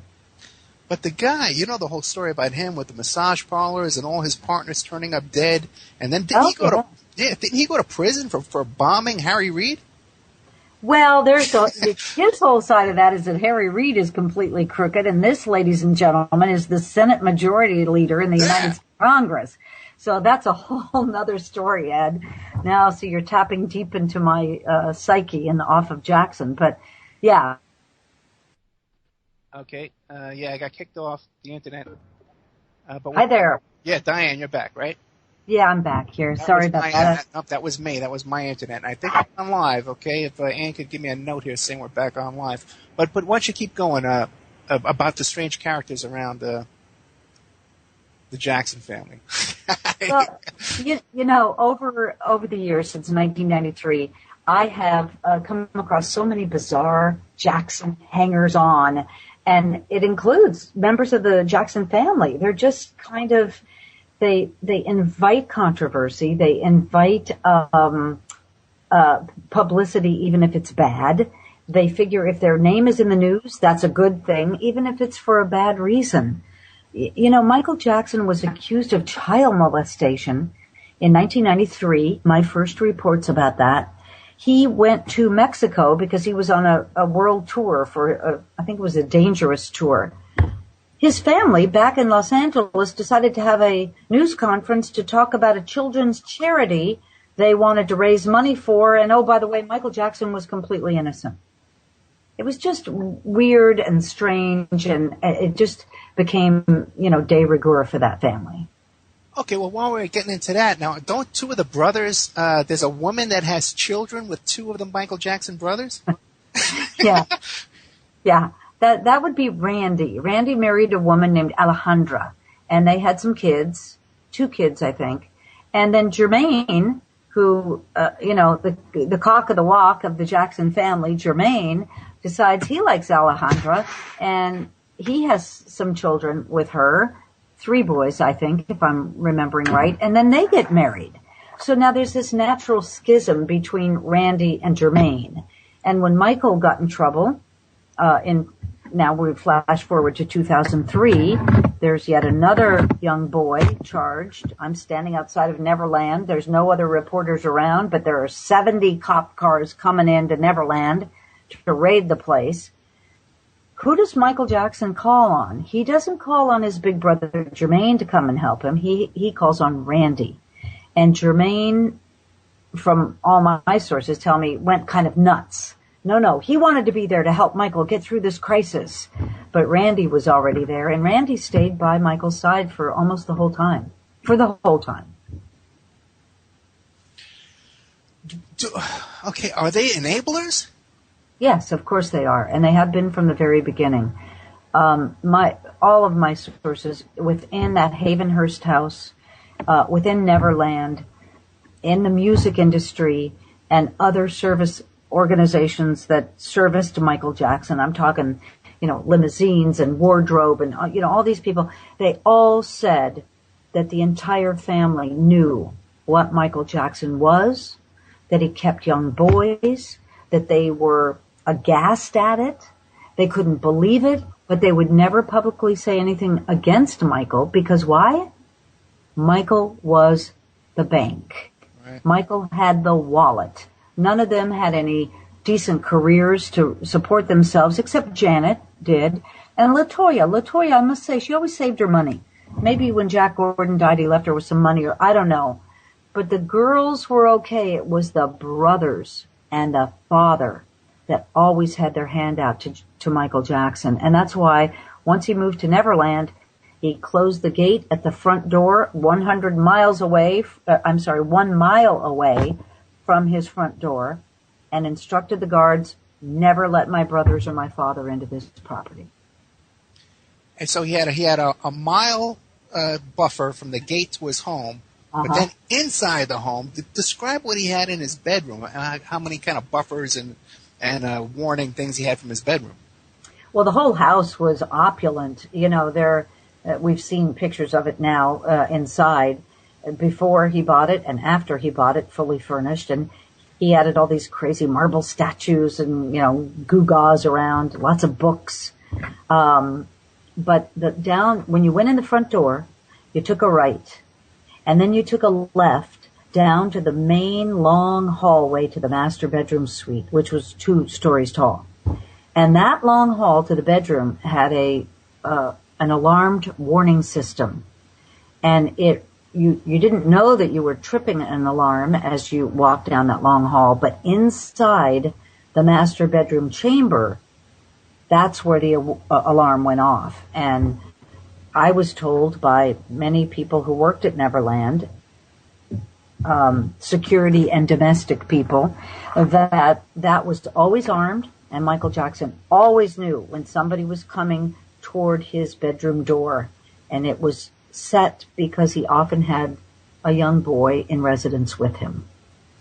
But the guy, the whole story about him with the massage parlors and all his partners turning up dead, and then didn't he go to prison for bombing Harry Reid? Well, his whole side of that is that Harry Reid is completely crooked, and this, ladies and gentlemen, is the Senate Majority Leader in the United States Congress. So that's a whole nother story, Ed. Now, so you're tapping deep into my psyche and off of Jackson, but yeah. Okay. Yeah, I got kicked off the internet. Hi there. Yeah, Diane, you're back, right? Yeah, I'm back here. Sorry about that. No, that was me. That was my internet. I think I'm on live, okay? If Ann could give me a note here saying we're back on live. But why don't you keep going about the strange characters around the Jackson family? Well, you know, over the years since 1993, I have come across so many bizarre Jackson hangers-on, and it includes members of the Jackson family. They're just kind of, they invite controversy, they invite publicity, even if it's bad. They figure if their name is in the news, that's a good thing, even if it's for a bad reason. You know, Michael Jackson was accused of child molestation in 1993. My first reports about that. He went to Mexico because he was on a world tour for, I think it was a Dangerous tour. His family back in Los Angeles decided to have a news conference to talk about a children's charity they wanted to raise money for. And oh, by the way, Michael Jackson was completely innocent. It was just weird and strange, and it just became, de rigueur for that family. Okay, well, while we're getting into that, now, don't two of the brothers, there's a woman that has children with two of the Michael Jackson brothers? Yeah. That would be Randy. Randy married a woman named Alejandra, and they had some kids, 2 kids, I think. And then Jermaine, who, the cock of the walk of the Jackson family, Jermaine, decides he likes Alejandra, and he has some children with her, 3 boys, I think, if I'm remembering right, and then they get married. So now there's this natural schism between Randy and Jermaine. And when Michael got in trouble, now we flash forward to 2003, there's yet another young boy charged. I'm standing outside of Neverland. There's no other reporters around, but there are 70 cop cars coming into Neverland to raid the place. Who does Michael Jackson call on? He doesn't call on his big brother Jermaine to come and help him. He calls on Randy. And Jermaine, from all my sources, tell me, went kind of nuts. No, he wanted to be there to help Michael get through this crisis. But Randy was already there, and Randy stayed by Michael's side for almost the whole time. For the whole time. Okay, are they enablers? Yes, of course they are, and they have been from the very beginning. All of my sources within that Havenhurst house, within Neverland, in the music industry, and other service organizations that serviced Michael Jackson. I'm talking, limousines and wardrobe and, all these people. They all said that the entire family knew what Michael Jackson was, that he kept young boys, that they were aghast at it. They couldn't believe it, but they would never publicly say anything against Michael because why? Michael was the bank. Right. Michael had the wallet. None of them had any decent careers to support themselves, except Janet did. And LaToya, I must say, she always saved her money. Maybe when Jack Gordon died, he left her with some money, or I don't know. But the girls were okay. It was the brothers and the father that always had their hand out to Michael Jackson. And that's why once he moved to Neverland, he closed the gate at the front door 1 mile away from his front door and instructed the guards, never let my brothers or my father into this property. And so he had a mile buffer from the gate to his home. But then inside the home, describe what he had in his bedroom, how many kind of buffers and warning things he had from his bedroom. Well, the whole house was opulent. We've seen pictures of it now inside, before he bought it and after he bought it, fully furnished. And he added all these crazy marble statues and, gewgaws around, lots of books. But when you went in the front door, you took a right. And then you took a left down to the main long hallway to the master bedroom suite, which was 2 stories tall. And that long hall to the bedroom had an alarmed warning system. And you didn't know that you were tripping an alarm as you walked down that long hall, but inside the master bedroom chamber, that's where the alarm went off. And I was told by many people who worked at Neverland, security and domestic people, that was always armed, and Michael Jackson always knew when somebody was coming toward his bedroom door, and it was set because he often had a young boy in residence with him.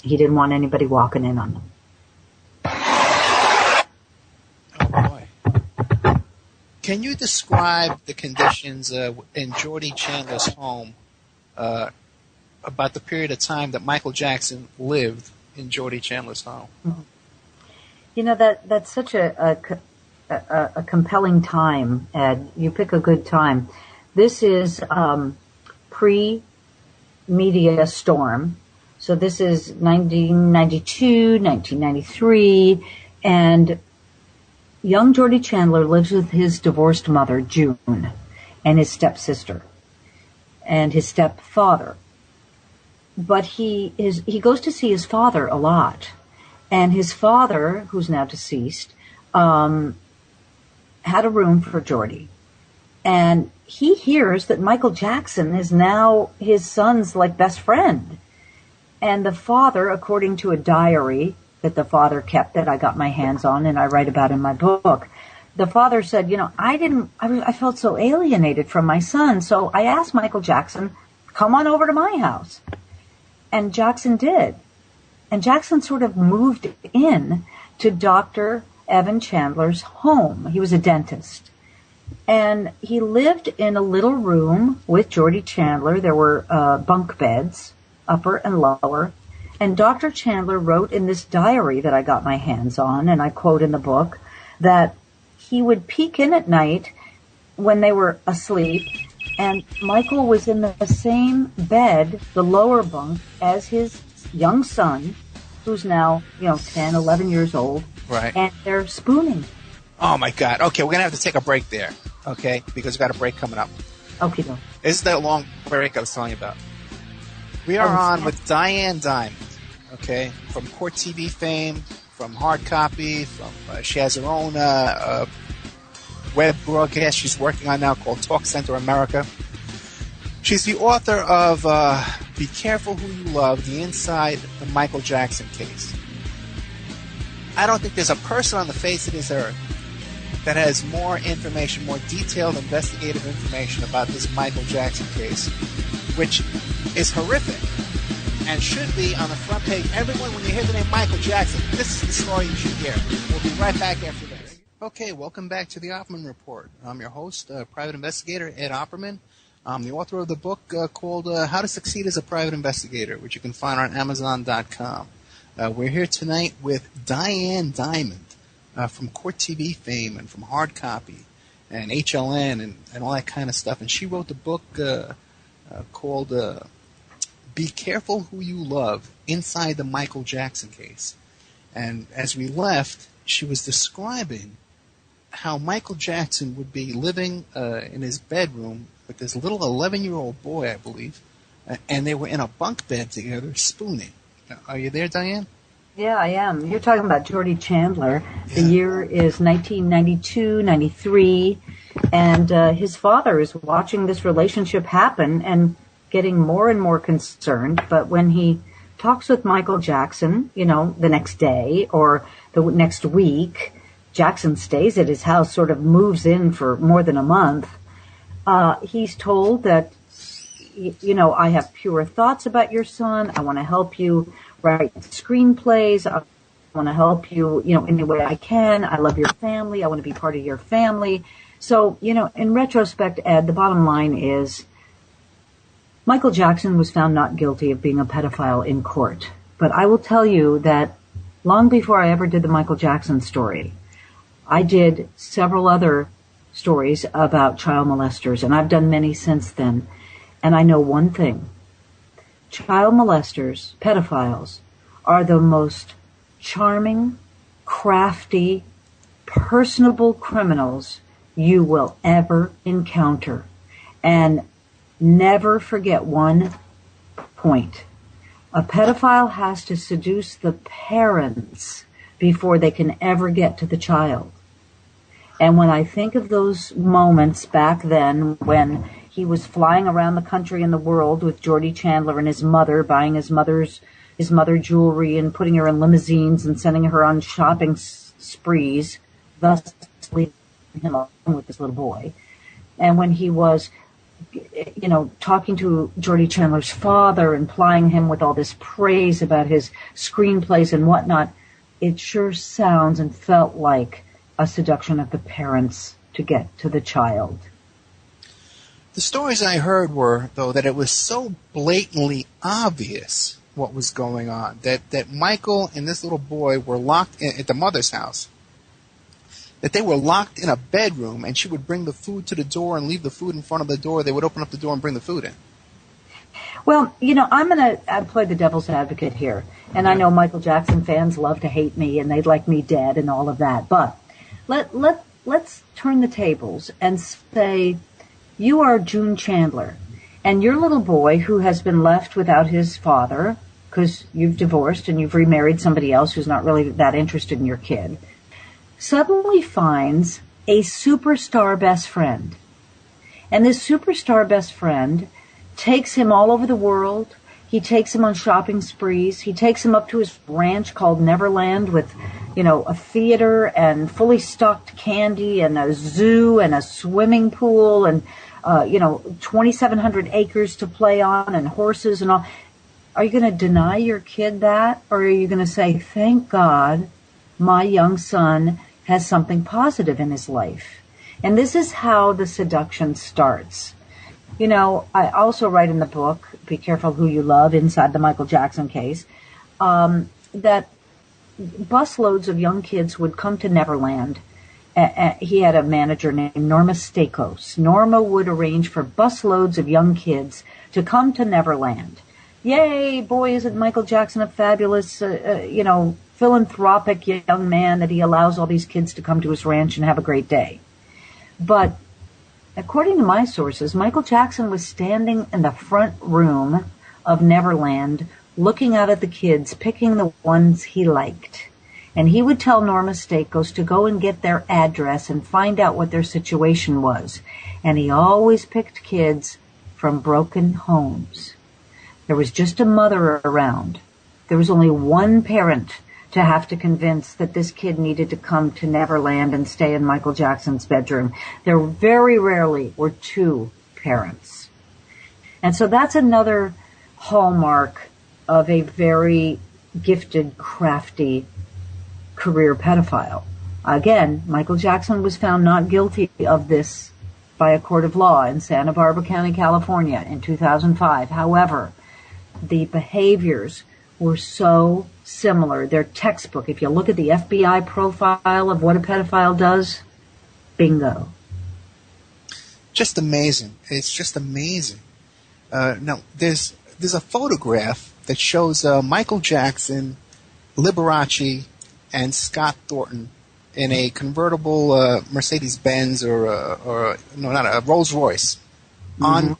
He didn't want anybody walking in on them. Oh, boy. Can you describe the conditions in Jordie Chandler's home about the period of time that Michael Jackson lived in Jordie Chandler's home? Mm-hmm. You know, that's such a compelling time, Ed. You pick a good time. This is pre-media storm. So this is 1992, 1993, and young Jordie Chandler lives with his divorced mother, June, and his stepsister, and his stepfather. But he goes to see his father a lot. And his father, who's now deceased, had a room for Jordie. And he hears that Michael Jackson is now his son's best friend. And the father, according to a diary that the father kept that I got my hands on and I write about in my book, the father said, I felt so alienated from my son. So I asked Michael Jackson, come on over to my house. And Jackson did. And Jackson sort of moved in to Dr. Evan Chandler's home. He was a dentist. And he lived in a little room with Jordie Chandler. There were bunk beds, upper and lower. And Dr. Chandler wrote in this diary that I got my hands on, and I quote in the book, that he would peek in at night when they were asleep, and Michael was in the same bed, the lower bunk, as his young son, who's now, 10, 11 years old. Right. And they're spooning. Oh, my God. Okay, we're going to have to take a break there, okay, because we've got a break coming up. Okay, no. This is that long break I was telling you about. We are on with Diane Dimond, okay, from Court TV fame, from Hard Copy, she has her own web broadcast she's working on now called Talk Center America. She's the author of Be Careful Who You Love, The Inside the Michael Jackson Case. I don't think there's a person on the face of this earth that has more information, more detailed investigative information about this Michael Jackson case, which is horrific and should be on the front page. Everyone, when you hear the name Michael Jackson, this is the story you should hear. We'll be right back after this. Okay, welcome back to the Opperman Report. I'm your host, private investigator Ed Opperman. I'm the author of the book called How to Succeed as a Private Investigator, which you can find on Amazon.com. We're here tonight with Diane Dimond from Court TV fame and from Hard Copy and HLN and all that kind of stuff. And she wrote the book called Be Careful Who You Love, Inside the Michael Jackson Case. And as we left, she was describing how Michael Jackson would be living in his bedroom with this little 11-year-old boy, I believe, and they were in a bunk bed together spooning. Are you there, Diane? Yeah, I am. You're talking about Jordie Chandler. Yeah. The year is 1992, 93, and his father is watching this relationship happen and getting more and more concerned. But when he talks with Michael Jackson, the next day or the next week, Jackson stays at his house, sort of moves in for more than a month. He's told that, I have pure thoughts about your son. I want to help you write screenplays. I want to help you, any way I can. I love your family. I want to be part of your family. So, in retrospect, Ed, the bottom line is Michael Jackson was found not guilty of being a pedophile in court. But I will tell you that long before I ever did the Michael Jackson story, I did several other stories about child molesters, and I've done many since then. And I know one thing. Child molesters, pedophiles, are the most charming, crafty, personable criminals you will ever encounter. And never forget one point. A pedophile has to seduce the parents before they can ever get to the child. And when I think of those moments back then when he was flying around the country and the world with Geordie Chandler and his mother, buying his mother jewelry and putting her in limousines and sending her on shopping sprees, thus leaving him alone with this little boy. And when he was, talking to Geordie Chandler's father and plying him with all this praise about his screenplays and whatnot, it sure sounds and felt like a seduction of the parents to get to the child. The stories I heard were, though, that it was so blatantly obvious what was going on, that Michael and this little boy were locked at the mother's house, that they were locked in a bedroom, and she would bring the food to the door and leave the food in front of the door. They would open up the door and bring the food in. Well, I'm going to play the devil's advocate here, and I know Michael Jackson fans love to hate me, and they'd like me dead and all of that, but let's turn the tables and say you are June Chandler, and your little boy who has been left without his father because you've divorced and you've remarried somebody else who's not really that interested in your kid, suddenly finds a superstar best friend. And this superstar best friend takes him all over the world. He takes him on shopping sprees. He takes him up to his ranch called Neverland with, a theater and fully stocked candy and a zoo and a swimming pool and, 2,700 acres to play on and horses and all. Are you going to deny your kid that? Or are you going to say, thank God my young son has something positive in his life? And this is how the seduction starts. I also write in the book, Be Careful Who You Love, inside the Michael Jackson case, that busloads of young kids would come to Neverland. He had a manager named Norma Stakos. Norma would arrange for busloads of young kids to come to Neverland. Yay, boy, isn't Michael Jackson a fabulous, philanthropic young man that he allows all these kids to come to his ranch and have a great day. But according to my sources, Michael Jackson was standing in the front room of Neverland looking out at the kids, picking the ones he liked. And he would tell Norma Stakos to go and get their address and find out what their situation was. And he always picked kids from broken homes. There was just a mother around. There was only one parent to have to convince that this kid needed to come to Neverland and stay in Michael Jackson's bedroom. There very rarely were two parents. And so that's another hallmark of a very gifted, crafty career pedophile. Again, Michael Jackson was found not guilty of this by a court of law in Santa Barbara County, California in 2005. However, the behaviors were so similar. They're textbook. If you look at the FBI profile of what a pedophile does, bingo. Just amazing. It's just amazing. Now, there's a photograph that shows Michael Jackson, Liberace, and Scott Thornton in a convertible Mercedes-Benz or not a Rolls-Royce on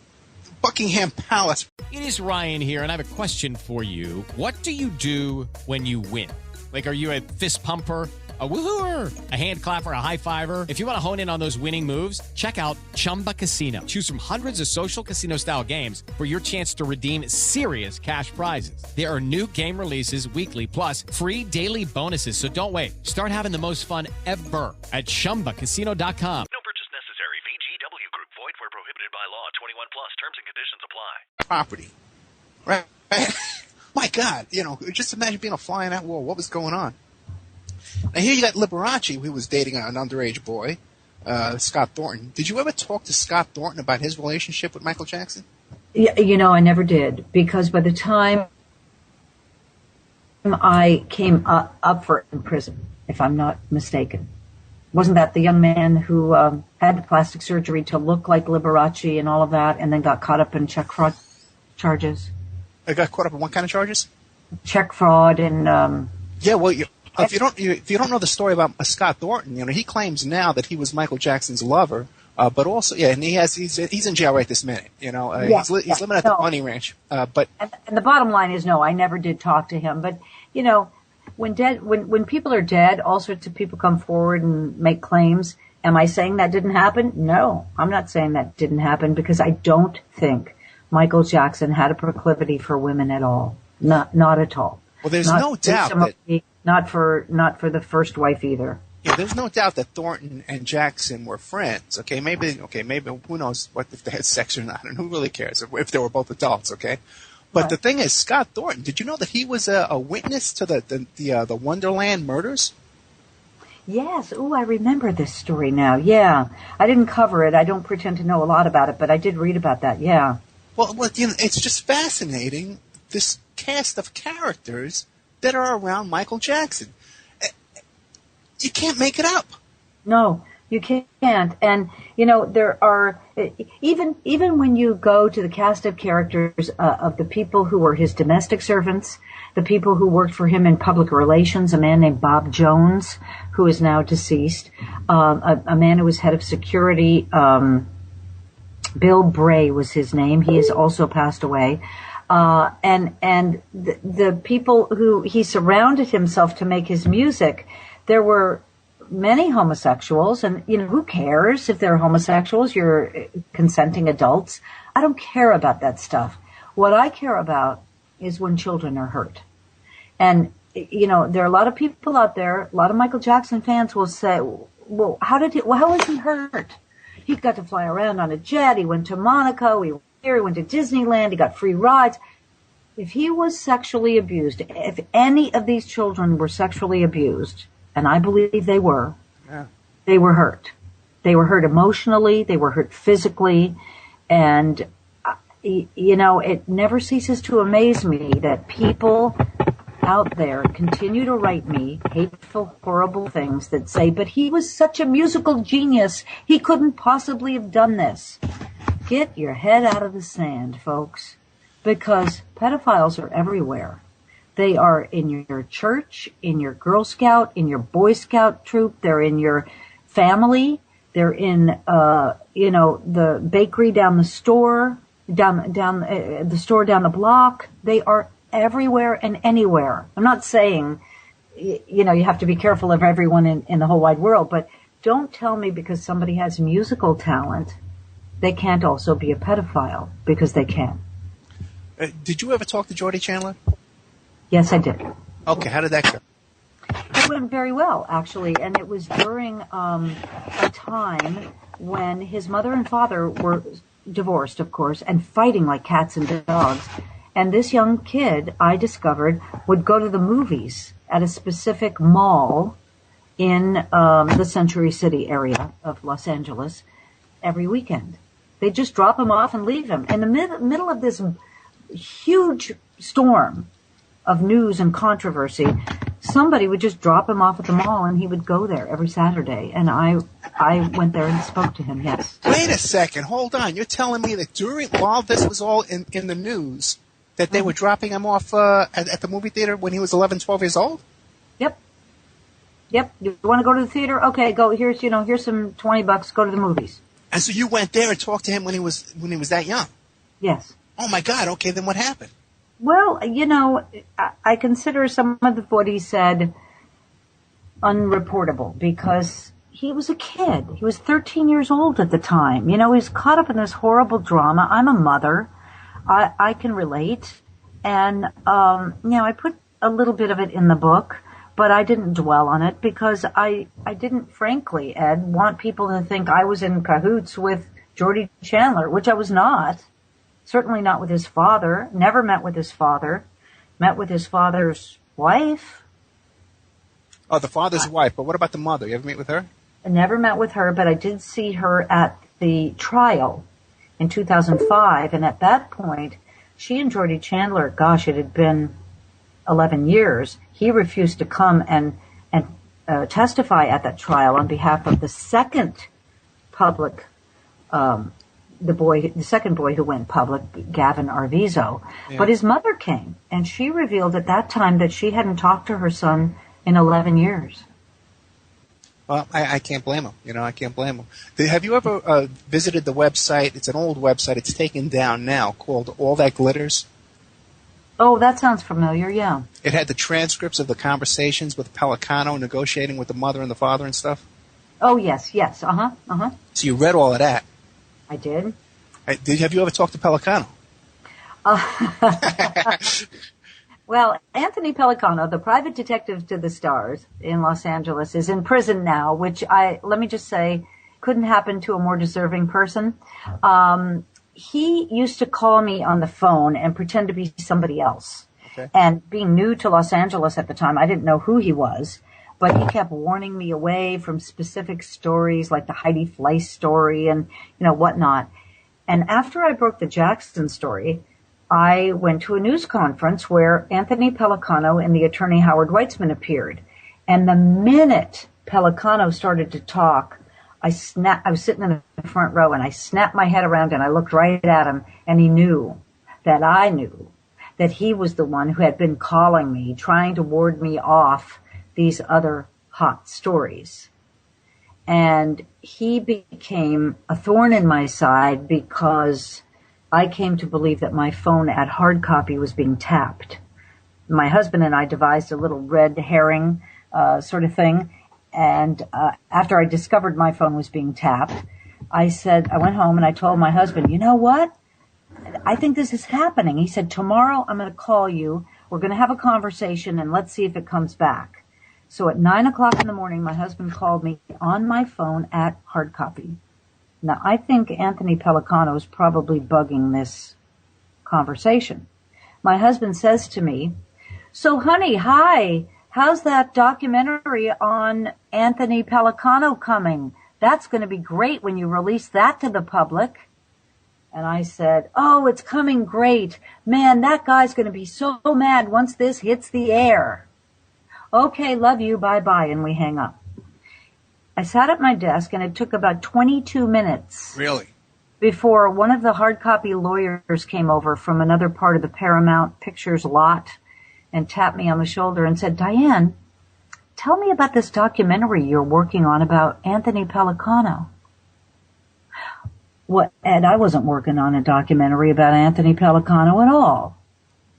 Buckingham Palace. It is Ryan here, and I have a question for you. What do you do when you win? Like, are you a fist pumper, a woo-hooer, a hand clapper, a high-fiver? If you want to hone in on those winning moves, check out Chumba Casino. Choose from hundreds of social casino-style games for your chance to redeem serious cash prizes. There are new game releases weekly, plus free daily bonuses. So don't wait. Start having the most fun ever at ChumbaCasino.com. No purchase necessary. VGW Group. Void where prohibited by law. 21 plus. Terms and conditions apply. Property. Right? My God, just imagine being a fly on that wall. What was going on? Now here you got Liberace, who was dating an underage boy, Scott Thornton. Did you ever talk to Scott Thornton about his relationship with Michael Jackson? Yeah, I never did, because by the time I came up for in prison, if I'm not mistaken, wasn't that the young man who had plastic surgery to look like Liberace and all of that, and then got caught up in check fraud charges? I got caught up in what kind of charges? Check fraud and yeah. Well, if you don't know the story about Scott Thornton, he claims now that he was Michael Jackson's lover, but also and he's in jail right this minute. He's living at the Bunny Ranch. But and the bottom line is no, I never did talk to him. But when people are dead, all sorts of people come forward and make claims. Am I saying that didn't happen? No, I'm not saying that didn't happen, because I don't think Michael Jackson had a proclivity for women at all. Not at all. Well, there's no doubt that not for the first wife either. Yeah, there's no doubt that Thornton and Jackson were friends. Okay, maybe who knows what if they had sex or not, and who really cares if they were both adults? Okay, but the thing is, Scott Thornton. Did you know that he was a witness to the Wonderland murders? Yes. Oh, I remember this story now. Yeah, I didn't cover it. I don't pretend to know a lot about it, but I did read about that. Yeah. Well, it's just fascinating. This cast of characters that are around Michael Jackson. You can't make it up. No, you can't. And, there are, even when you go to the cast of characters of the people who were his domestic servants, the people who worked for him in public relations, a man named Bob Jones, who is now deceased, a man who was head of security, Bill Bray was his name. He has also passed away. And the people who he surrounded himself to make his music, there were many homosexuals, and, who cares if they're homosexuals? You're consenting adults. I don't care about that stuff. What I care about is when children are hurt. And, there are a lot of people out there, a lot of Michael Jackson fans will say, well, how was he hurt? He got to fly around on a jet. He went to Monaco. He went to Disneyland. He got free rides. If he was sexually abused, if any of these children were sexually abused, and I believe they were, they were hurt. They were hurt emotionally. They were hurt physically. And, it never ceases to amaze me that people out there continue to write me hateful, horrible things that say, but he was such a musical genius. He couldn't possibly have done this. Get your head out of the sand, folks, because pedophiles are everywhere. They are in your church, in your Girl Scout, in your Boy Scout troop. They're in your family. They're in, the bakery down the store, the store down the block. They are everywhere and anywhere. I'm not saying, you have to be careful of everyone in the whole wide world, but don't tell me because somebody has musical talent, they can't also be a pedophile, because they can. Did you ever talk to Jordie Chandler? Yes, I did. Okay, how did that go? It went very well, actually, and it was during a time when his mother and father were divorced, of course, and fighting like cats and dogs. And this young kid, I discovered, would go to the movies at a specific mall in the Century City area of Los Angeles every weekend. They'd just drop him off and leave him. In the middle of this huge storm of news and controversy, somebody would just drop him off at the mall, and he would go there every Saturday. And I went there and spoke to him, yes. Wait a second. Hold on. You're telling me that while this was all in the news, that they were dropping him off at the movie theater when he was 11, 12 years old? Yep. You want to go to the theater? Okay, go. Here's some $20. Go to the movies. And so you went there and talked to him when he was that young? Yes. Oh, my God. Okay, then what happened? Well, I consider some of what he said unreportable, because he was a kid. He was 13 years old at the time. He was caught up in this horrible drama. I'm a mother. I can relate. And, I put a little bit of it in the book, but I didn't dwell on it because I didn't, frankly, Ed, want people to think I was in cahoots with Jordie Chandler, which I was not. Certainly not with his father. Never met with his father. Met with his father's wife. Oh, the father's wife. But what about the mother? You ever meet with her? I never met with her, but I did see her at the trial in 2005. And at that point, she and Jordie Chandler, gosh, it had been 11 years. He refused to come and testify at that trial on behalf of the second public the second boy who went public, Gavin Arvizo. Yeah. But his mother came, and she revealed at that time that she hadn't talked to her son in 11 years. Well, I can't blame him. I can't blame him. Have you ever visited the website? It's an old website. It's taken down now, called All That Glitters. Oh, that sounds familiar, yeah. It had the transcripts of the conversations with Pelicano negotiating with the mother and the father and stuff. Oh, yes. Uh-huh. So you read all of that. I did. Have you ever talked to Pelicano? Well, Anthony Pelicano, the private detective to the stars in Los Angeles, is in prison now, which let me just say, couldn't happen to a more deserving person. He used to call me on the phone and pretend to be somebody else. Okay. And being new to Los Angeles at the time, I didn't know who he was, but he kept warning me away from specific stories like the Heidi Fleiss story and, whatnot. And after I broke the Jackson story, I went to a news conference where Anthony Pelicano and the attorney Howard Weitzman appeared. And the minute Pelicano started to talk, I was sitting in the front row and I snapped my head around and I looked right at him, and he knew that I knew that he was the one who had been calling me, trying to ward me off these other hot stories. And he became a thorn in my side because I came to believe that my phone at hard copy was being tapped. My husband and I devised a little red herring sort of thing. And after I discovered my phone was being tapped, I went home and I told my husband, you know what? I think this is happening. He said, tomorrow I'm going to call you. We're going to have a conversation and let's see if it comes back. So at 9:00 in the morning, my husband called me on my phone at hard copy. Now, I think Anthony Pelicano is probably bugging this conversation. My husband says to me, so honey, hi, how's that documentary on Anthony Pelicano coming? That's going to be great when you release that to the public. And I said, oh, it's coming great. Man, that guy's going to be so mad once this hits the air. Okay, love you, bye-bye, and we hang up. I sat at my desk, and it took about 22 minutes. Really? Before one of the hard copy lawyers came over from another part of the Paramount Pictures lot and tapped me on the shoulder and said, Diane, tell me about this documentary you're working on about Anthony Pelicano. What, Ed, I wasn't working on a documentary about Anthony Pelicano at all.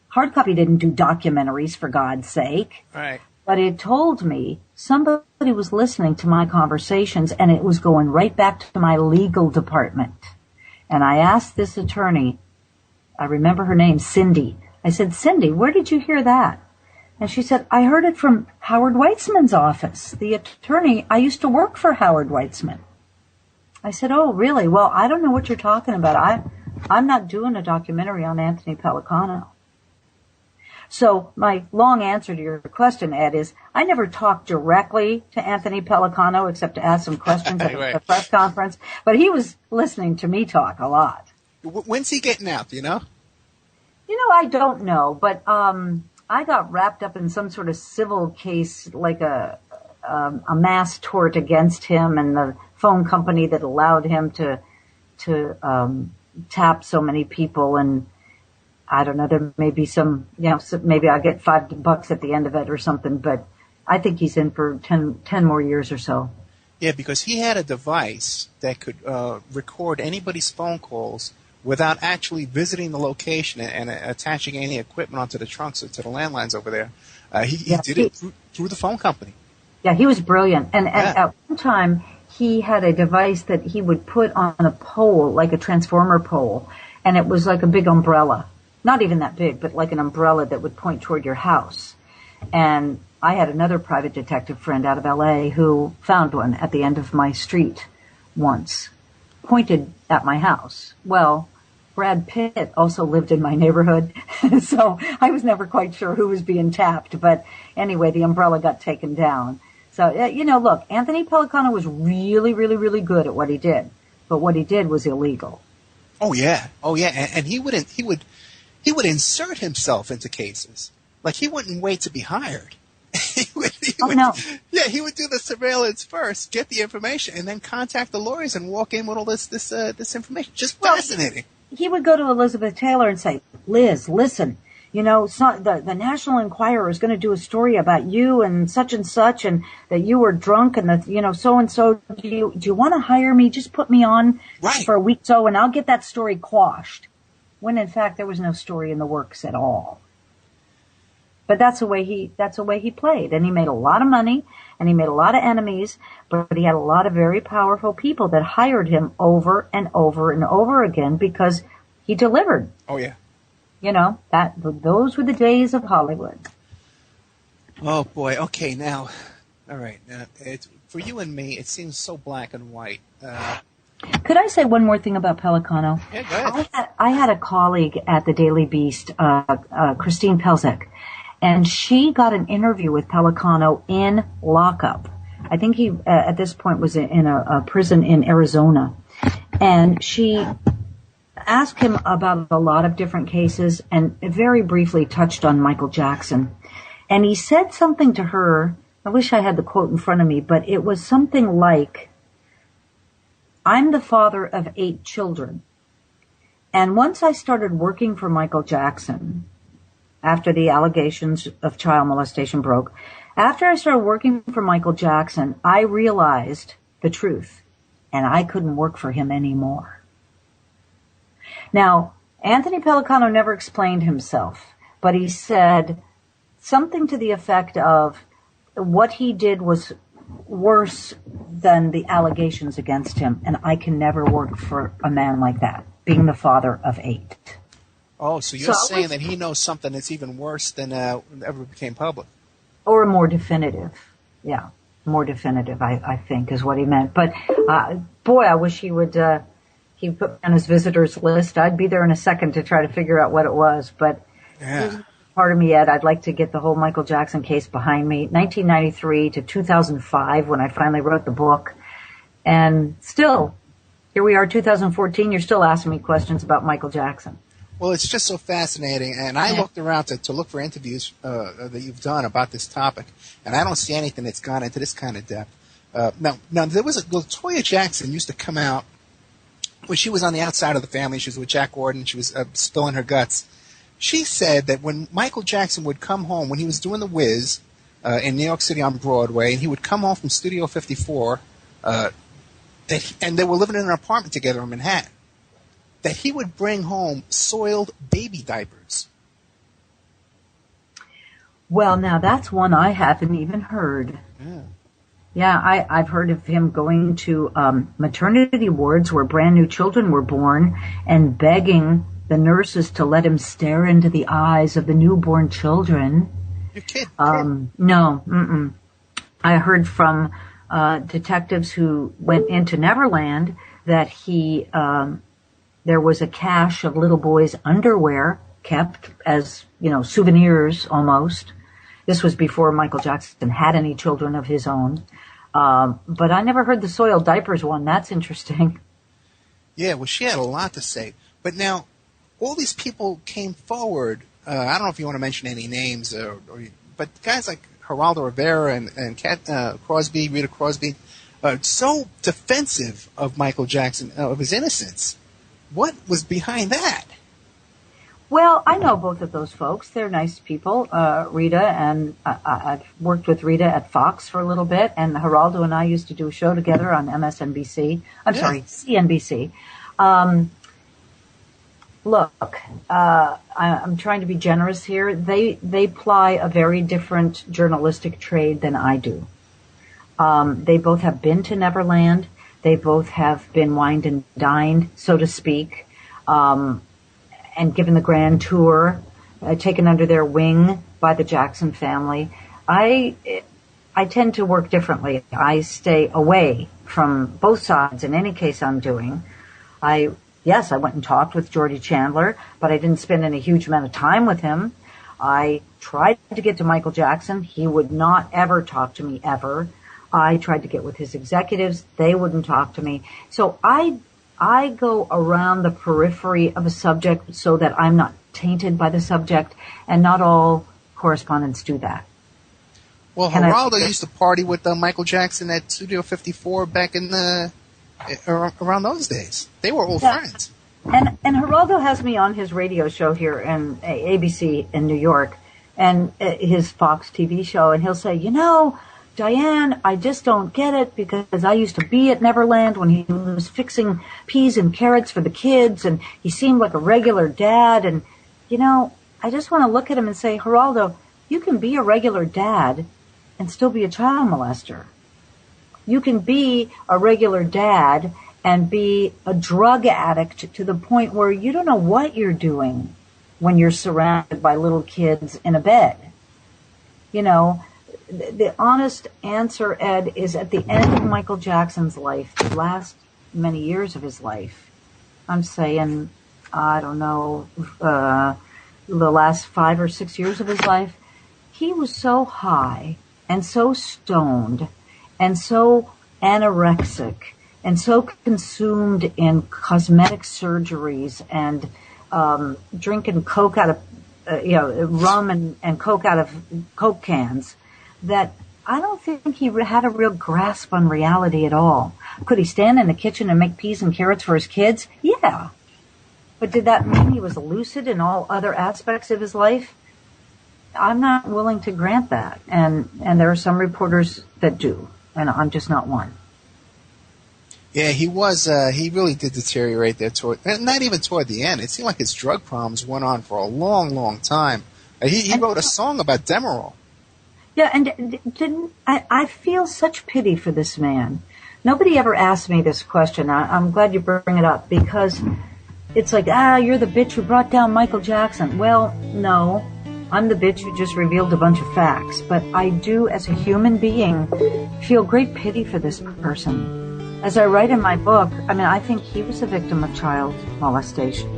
Hard copy didn't do documentaries, for God's sake. Right. But it told me somebody was listening to my conversations, and it was going right back to my legal department. And I asked this attorney, I remember her name, Cindy. I said, Cindy, where did you hear that? And she said, I heard it from Howard Weitzman's office. The attorney, I used to work for Howard Weitzman. I said, oh, really? Well, I don't know what you're talking about. I'm not doing a documentary on Anthony Pelicano. So my long answer to your question, Ed, is I never talked directly to Anthony Pelicano except to ask some questions at the press conference. But he was listening to me talk a lot. When's he getting out, do you know? I don't know. But I got wrapped up in some sort of civil case, like a mass tort against him and the phone company that allowed him to tap so many people. And I don't know, there may be some, maybe I'll get $5 at the end of it or something, but I think he's in for 10 more years or so. Yeah, because he had a device that could record anybody's phone calls without actually visiting the location and attaching any equipment onto the trunks or to the landlines over there. He did it through the phone company. Yeah, he was brilliant. And at one time, he had a device that he would put on a pole, like a transformer pole, and it was like a big umbrella. Not even that big, but like an umbrella that would point toward your house. And I had another private detective friend out of L.A. who found one at the end of my street once, pointed at my house. Well, Brad Pitt also lived in my neighborhood, so I was never quite sure who was being tapped. But anyway, the umbrella got taken down. So, look, Anthony Pelicano was really, really, really good at what he did. But what he did was illegal. Oh, yeah. And he would insert himself into cases. Like, he wouldn't wait to be hired. No. Yeah, he would do the surveillance first, get the information, and then contact the lawyers and walk in with all this information. Just fascinating. He would go to Elizabeth Taylor and say, Liz, listen, the National Enquirer is going to do a story about you and that you were drunk and so-and-so. Do you want to hire me? Just put me on for a week or so and I'll get that story quashed. When in fact there was no story in the works at all. But that's the way he played, and he made a lot of money, and he made a lot of enemies, but he had a lot of very powerful people that hired him over and over and over again because he delivered. Oh, yeah. You know, those were the days of Hollywood. Oh, boy. Okay, now, all right. For you and me, it seems so black and white. Could I say one more thing about Pelicano? Yeah, go ahead. I had a colleague at the Daily Beast, Christine Pelzek, and she got an interview with Pelicano in lockup. I think he, at this point, was in a prison in Arizona. And she asked him about a lot of different cases and very briefly touched on Michael Jackson. And he said something to her, I wish I had the quote in front of me, but it was something like, I'm the father of 8 children. And once I started working for Michael Jackson, after the allegations of child molestation broke, after I started working for Michael Jackson, I realized the truth, and I couldn't work for him anymore. Now, Anthony Pelicano never explained himself, but he said something to the effect of what he did was worse than the allegations against him, and I can never work for a man like that, being the father of 8. Oh, so you're saying that he knows something that's even worse than ever became public. Or more definitive. Yeah, more definitive, I think, is what he meant. But, boy, I wish he would he put me on his visitors list. I'd be there in a second to try to figure out what it was. But yeah. Part of me, Ed, I'd like to get the whole Michael Jackson case behind me. 1993 to 2005 when I finally wrote the book. And still, here we are, 2014, you're still asking me questions about Michael Jackson. Well, it's just so fascinating, and I looked around to look for interviews that you've done about this topic, and I don't see anything that's gone into this kind of depth. Now there was Latoya Jackson used to come out when she was on the outside of the family. She was with Jack Gordon. She was spilling her guts. She said that when Michael Jackson would come home, when he was doing The Wiz in New York City on Broadway, and he would come home from Studio 54, and they were living in an apartment together in Manhattan, that he would bring home soiled baby diapers. Well, now that's one I haven't even heard. Yeah, I've heard of him going to maternity wards where brand new children were born and begging the nurses to let him stare into the eyes of the newborn children. You're kidding? No. I heard from detectives who went into Neverland that he there was a cache of little boys' underwear kept as, souvenirs almost. This was before Michael Jackson had any children of his own. But I never heard the soiled diapers one. That's interesting. Yeah, well, she had a lot to say. But now, all these people came forward. I don't know if you want to mention any names, but guys like Geraldo Rivera and Crosby, Rita Crosby, so defensive of Michael Jackson, of his innocence. What was behind that? Well, I know both of those folks. They're nice people. Rita, and I've worked with Rita at Fox for a little bit, and Geraldo and I used to do a show together on MSNBC. CNBC. Look, I'm trying to be generous here. They ply a very different journalistic trade than I do. They both have been to Neverland. They both have been wined and dined, so to speak, and given the grand tour, taken under their wing by the Jackson family. I tend to work differently. I stay away from both sides in any case I'm doing. Yes, I went and talked with Jordy Chandler, but I didn't spend any huge amount of time with him. I tried to get to Michael Jackson. He would not ever talk to me, ever. I tried to get with his executives. They wouldn't talk to me. So I go around the periphery of a subject so that I'm not tainted by the subject, and not all correspondents do that. Well, Geraldo used to party with Michael Jackson at Studio 54 back in around those days. They were old friends. And Geraldo has me on his radio show here in ABC in New York, and his Fox TV show, and he'll say, Diane, I just don't get it because I used to be at Neverland when he was fixing peas and carrots for the kids, and he seemed like a regular dad. And, I just want to look at him and say, Geraldo, you can be a regular dad and still be a child molester. You can be a regular dad and be a drug addict to the point where you don't know what you're doing when you're surrounded by little kids in a bed. You know, the honest answer, Ed, is at the end of Michael Jackson's life, the last many years of his life, I'm saying, I don't know, the last 5 or 6 years of his life, he was so high and so stoned and so anorexic and so consumed in cosmetic surgeries and drinking Coke out of, rum and Coke out of Coke cans, that I don't think he had a real grasp on reality at all. Could he stand in the kitchen and make peas and carrots for his kids? Yeah. But did that mean he was lucid in all other aspects of his life? I'm not willing to grant that. And there are some reporters that do, and I'm just not one. Yeah, he really did deteriorate there not even toward the end. It seemed like his drug problems went on for a long, long time. He wrote a song about Demerol. Yeah, and I feel such pity for this man. Nobody ever asked me this question. I'm glad you bring it up, because it's like, you're the bitch who brought down Michael Jackson. Well, no, I'm the bitch who just revealed a bunch of facts. But I do, as a human being, feel great pity for this person. As I write in my book, I think he was a victim of child molestation.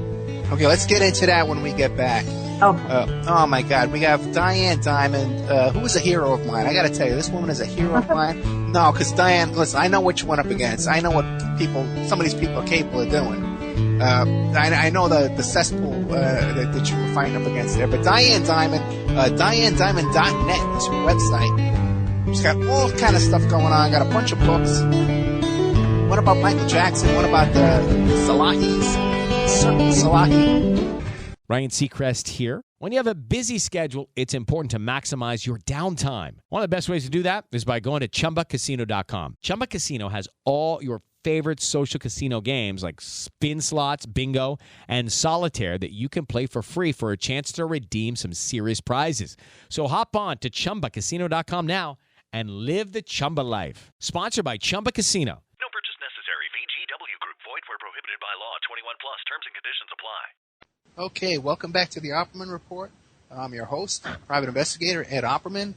Okay, let's get into that when we get back. Okay. Oh my God, we have Diane Dimond, who is a hero of mine. I got to tell you, this woman is a hero of mine. No, because Diane, listen, I know what you went up against. I know what some of these people are capable of doing. I know the cesspool that you were fighting up against there. But Diane Dimond, DianeDimond.net is her website. She's got all kind of stuff going on. Got a bunch of books. What about Michael Jackson? What about the Salahis? Certain Salahi. Ryan Seacrest here. When you have a busy schedule, it's important to maximize your downtime. One of the best ways to do that is by going to ChumbaCasino.com. Chumba Casino has all your favorite social casino games like spin slots, bingo, and solitaire that you can play for free for a chance to redeem some serious prizes. So hop on to ChumbaCasino.com now and live the Chumba life. Sponsored by Chumba Casino. No purchase necessary. VGW Group. Void where prohibited by law. 21 plus. Terms and conditions apply. Okay, welcome back to the Opperman Report. I'm your host, private investigator Ed Opperman.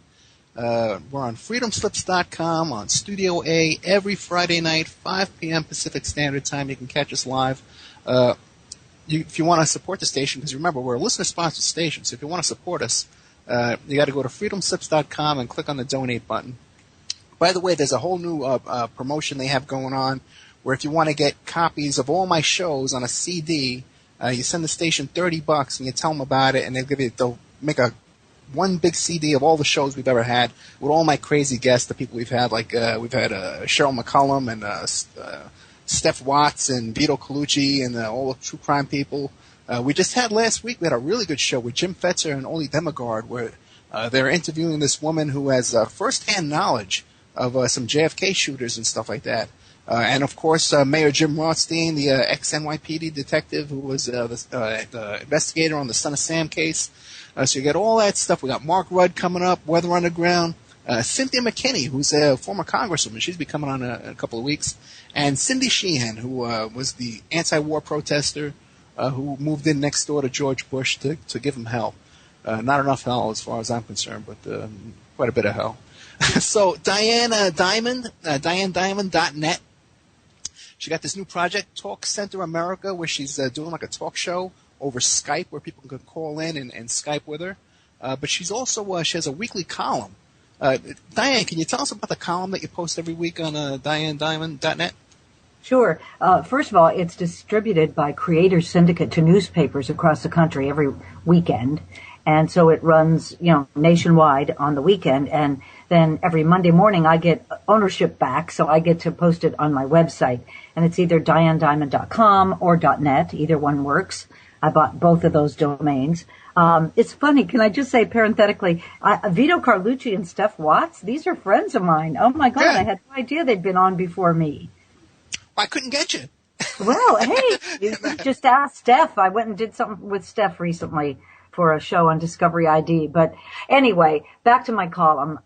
We're on freedomslips.com on Studio A every Friday night, 5 p.m. Pacific Standard Time. You can catch us live. If you want to support the station, because remember, we're a listener-sponsored station, so if you want to support us, you got to go to freedomslips.com and click on the donate button. By the way, there's a whole new promotion they have going on where if you want to get copies of all my shows on a CD, you send the station $30 and you tell them about it, and they'll make one big CD of all the shows we've ever had with all my crazy guests, the people we've had, like we've had Cheryl McCullum and Steph Watts and Vito Colucci and all the true crime people. We just had last week, we had a really good show with Jim Fetzer and Oli Demigard, where they're interviewing this woman who has first-hand knowledge of some JFK shooters and stuff like that. And, of course, Mayor Jim Rothstein, the ex-NYPD detective who was the investigator on the Son of Sam case. So you got all that stuff. We got Mark Rudd coming up, Weather Underground. Cynthia McKinney, who's a former congresswoman. She's be coming on in a couple of weeks. And Cindy Sheehan, who was the anti-war protester who moved in next door to George Bush to give him hell. Not enough hell as far as I'm concerned, but quite a bit of hell. So Diane Dimond, DianeDimond.net. She got this new project, Talk Center America, where she's doing like a talk show over Skype where people can call in and Skype with her. But she's also, she has a weekly column. Diane, can you tell us about the column that you post every week on DianeDimond.net? Sure. First of all, it's distributed by Creators Syndicate to newspapers across the country every weekend. And so it runs, nationwide on the weekend. And then every Monday morning I get ownership back, so I get to post it on my website. And it's either DianeDimond.com or .net. Either one works. I bought both of those domains. It's funny. Can I just say parenthetically, Vito Carlucci and Steph Watts, these are friends of mine. Oh, my God. Yeah. I had no idea they'd been on before me. I couldn't get you. Well, hey, you just ask Steph. I went and did something with Steph recently for a show on Discovery ID. But anyway, back to my column.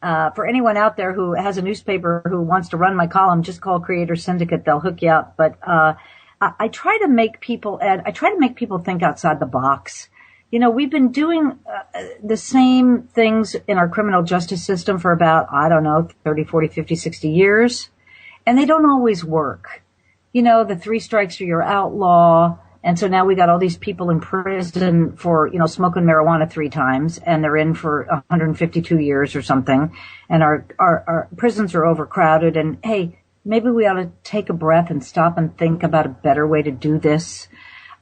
For anyone out there who has a newspaper who wants to run my column, just call Creator Syndicate. They'll hook you up. But I try to make people, Ed, think outside the box. You know, we've been doing the same things in our criminal justice system for about, 30, 40, 50, 60 years. And they don't always work. You know, the 3 strikes or you're outlaw. And so now we got all these people in prison for, smoking marijuana 3 times, and they're in for 152 years or something. And our prisons are overcrowded. And hey, maybe we ought to take a breath and stop and think about a better way to do this.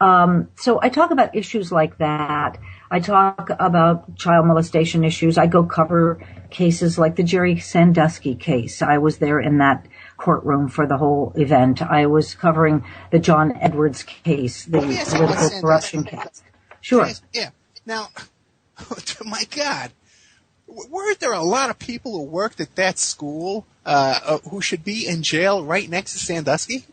So I talk about issues like that. I talk about child molestation issues. I go cover cases like the Jerry Sandusky case. I was there in that courtroom for the whole event. I was covering the John Edwards case, the political corruption case. Sure. Yeah. Now, my God, weren't there a lot of people who worked at that school who should be in jail right next to Sandusky?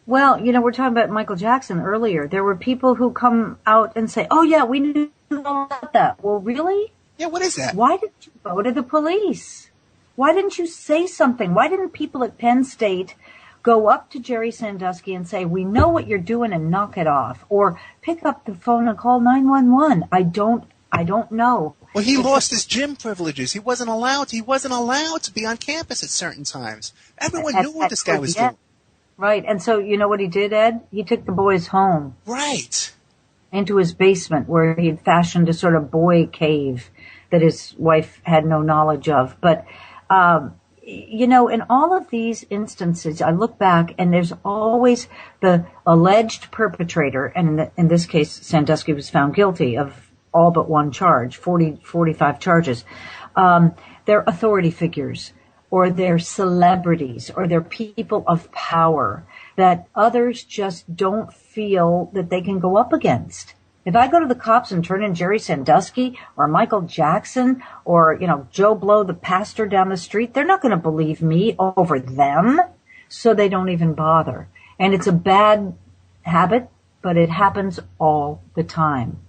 Well, we're talking about Michael Jackson earlier. There were people who come out and say, oh, yeah, we knew all about that. Well, really? Yeah, what is that? Why didn't you go to the police? Why didn't you say something? Why didn't people at Penn State go up to Jerry Sandusky and say, we know what you're doing and knock it off? Or pick up the phone and call 911. I don't know. Well, he lost his gym privileges. He wasn't allowed to be on campus at certain times. Everyone knew what this guy was doing. Right. And so you know what he did, Ed? He took the boys home. Right. Into his basement where he had fashioned a sort of boy cave that his wife had no knowledge of. But in all of these instances, I look back and there's always the alleged perpetrator. And in this case, Sandusky was found guilty of all but one charge, 45 charges. They're authority figures, or they're celebrities, or they're people of power that others just don't feel that they can go up against. If I go to the cops and turn in Jerry Sandusky or Michael Jackson or, Joe Blow, the pastor down the street, they're not going to believe me over them, so they don't even bother. And it's a bad habit, but it happens all the time.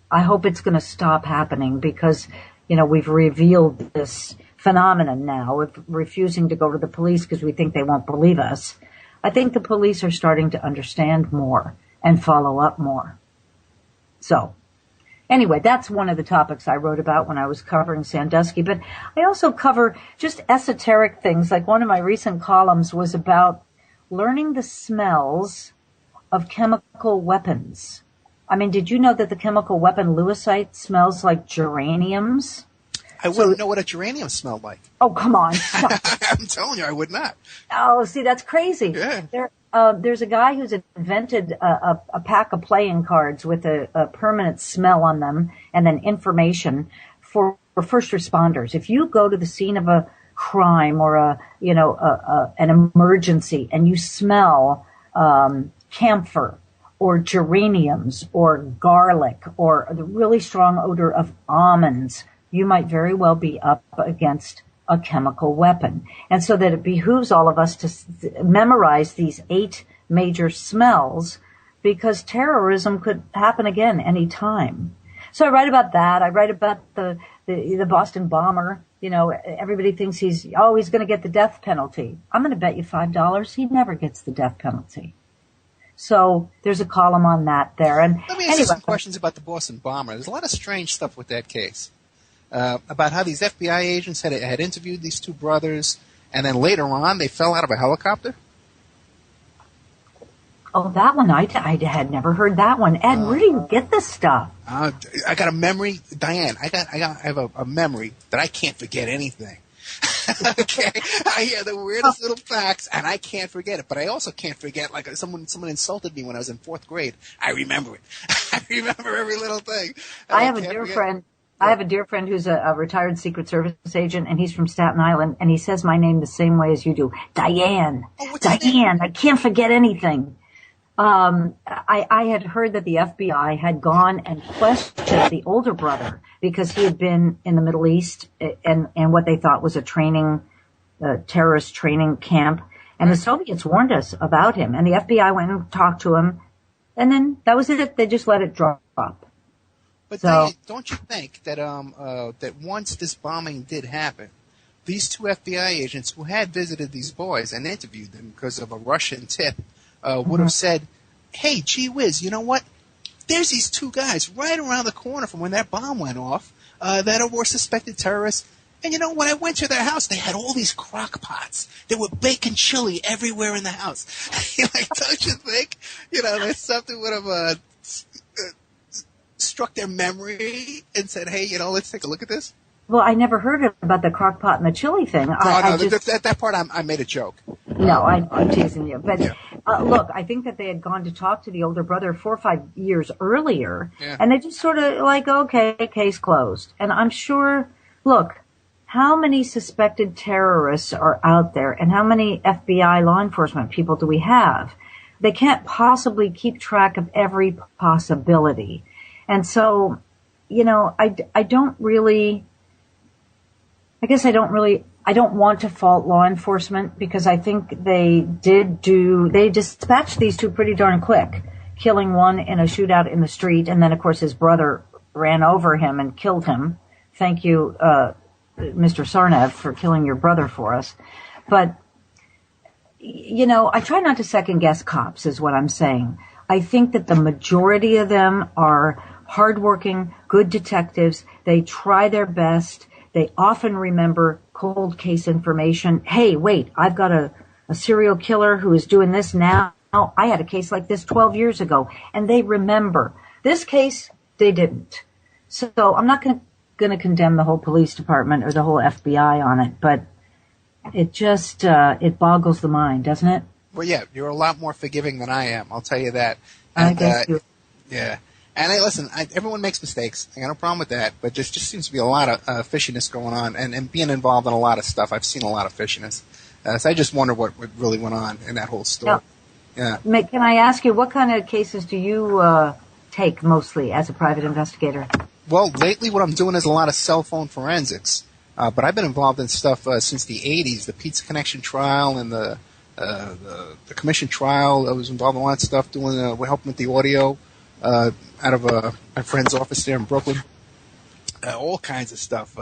I hope it's going to stop happening because, we've revealed this phenomenon now of refusing to go to the police because we think they won't believe us. I think the police are starting to understand more and follow up more. So, anyway, that's one of the topics I wrote about when I was covering Sandusky. But I also cover just esoteric things. Like one of my recent columns was about learning the smells of chemical weapons. I mean, did you know that the chemical weapon lewisite smells like geraniums? I wouldn't know what a geranium smelled like. Oh, come on. I'm telling you, I would not. Oh, see, that's crazy. Yeah. There's a guy who's invented a pack of playing cards with a permanent smell on them and then information for first responders. If you go to the scene of a crime or an emergency and you smell camphor or geraniums or garlic or the really strong odor of almonds, you might very well be up against a chemical weapon. And so that it behooves all of us to memorize these 8 major smells because terrorism could happen again any time. So I write about that. I write about the Boston bomber. Everybody thinks he's going to get the death penalty. I'm going to bet you $5 he never gets the death penalty. So there's a column on that there. And let me ask you some questions about the Boston bomber. There's a lot of strange stuff with that case. About how these FBI agents had interviewed these 2 brothers, and then later on they fell out of a helicopter? Oh, that one, I had never heard that one. Ed, where do you get this stuff? I got a memory, Diane, I have a memory that I can't forget anything. Okay? I hear the weirdest little facts, and I can't forget it. But I also can't forget, like, someone insulted me when I was in 4th grade. I remember it. I remember every little thing. I have a dear friend. I have a dear friend who's a retired Secret Service agent, and he's from Staten Island, and he says my name the same way as you do. Diane. Oh, Diane. I can't forget anything. I had heard that the FBI had gone and questioned the older brother because he had been in the Middle East and what they thought was a terrorist training camp. And the Soviets warned us about him, and the FBI went and talked to him, and then that was it. They just let it drop. But Diane, don't you think that that once this bombing did happen, these two FBI agents who had visited these boys and interviewed them because of a Russian tip would have said, hey, gee whiz, you know what? There's these two guys right around the corner from when that bomb went off that were suspected terrorists. And, you know, when I went to their house, they had all these crock pots. They were baking chili everywhere in the house. You're like, don't you think, you know, there's something would have struck their memory and said, hey, you know, let's take a look at this? Well, I never heard about the crock pot and the chili thing. That part I made a joke. No, I'm teasing you. But look, I think that they had gone to talk to the older brother 4 or 5 years earlier, and they just sort of like, okay, case closed. And I'm sure, look, how many suspected terrorists are out there, and how many FBI law enforcement people do we have? They can't possibly keep track of every possibility. And so, you know, I don't want to fault law enforcement, because I think they dispatched these two pretty darn quick, killing one in a shootout in the street, and then of course his brother ran over him and killed him. Thank you, Mr. Sarnev, for killing your brother for us. But, you know, I try not to second guess cops is what I'm saying. I think that the majority of them are hardworking, good detectives. They try their best. They often remember cold case information. Hey, wait, I've got a serial killer who is doing this now. I had a case like this 12 years ago. And they remember. This case, they didn't. So I'm not going to condemn the whole police department or the whole FBI on it, but it just, it boggles the mind, doesn't it? Well, yeah, you're a lot more forgiving than I am. I'll tell you that. I guess you. Yeah. And hey, listen, everyone makes mistakes. I got no problem with that, but just seems to be a lot of fishiness going on, and being involved in a lot of stuff. I've seen a lot of fishiness. So I just wonder what really went on in that whole story. Now, can I ask you, what kind of cases do you take mostly as a private investigator? Well, lately what I'm doing is a lot of cell phone forensics. But I've been involved in stuff since the 80s, the Pizza Connection trial and the commission trial. I was involved in a lot of stuff we're helping with the audio out of my friend's office there in Brooklyn. All kinds of stuff.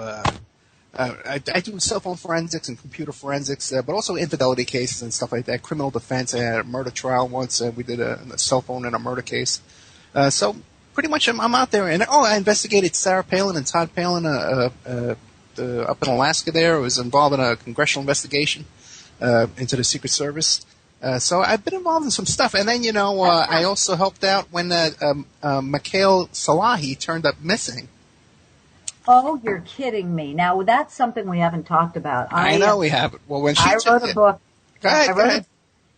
I do cell phone forensics and computer forensics, but also infidelity cases and stuff like that. Criminal defense. I had a murder trial once. We did a cell phone in a murder case. So pretty much I'm out there. And I investigated Sarah Palin and Todd Palin up in Alaska there. I was involved in a congressional investigation into the Secret Service. So I've been involved in some stuff. And then, I also helped out when Mikhail Salahi turned up missing. Oh, you're kidding me. Now, that's something we haven't talked about. I know we haven't. Well, when I wrote a book. Go ahead.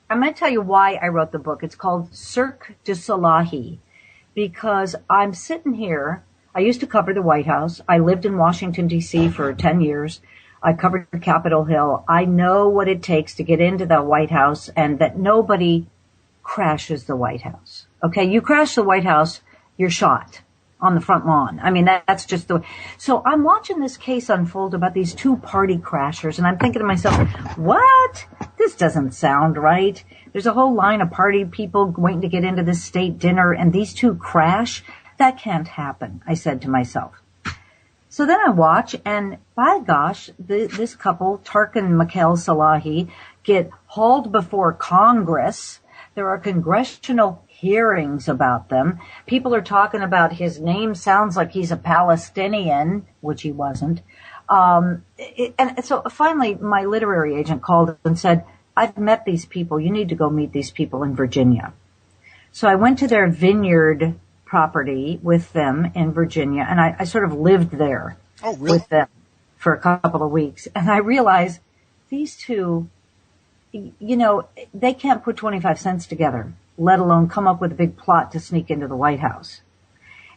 I'm going to tell you why I wrote the book. It's called Cirque du Salahi, because I'm sitting here. I used to cover the White House. I lived in Washington, D.C. for 10 years. I covered Capitol Hill. I know what it takes to get into the White House, and that nobody crashes the White House. Okay, you crash the White House, you're shot on the front lawn. I mean, that's just the way. So I'm watching this case unfold about these two party crashers, and I'm thinking to myself, what? This doesn't sound right. There's a whole line of party people waiting to get into this state dinner, and these two crash? That can't happen, I said to myself. So then I watch, and by gosh, this couple, Tark and Mikhail Salahi, get hauled before Congress. There are congressional hearings about them. People are talking about his name sounds like he's a Palestinian, which he wasn't. And so finally, my literary agent called and said, I've met these people. You need to go meet these people in Virginia. So I went to their vineyard property with them in Virginia, and I sort of lived there with them for a couple of weeks. And I realized these two, they can't put 25 cents together, let alone come up with a big plot to sneak into the White House.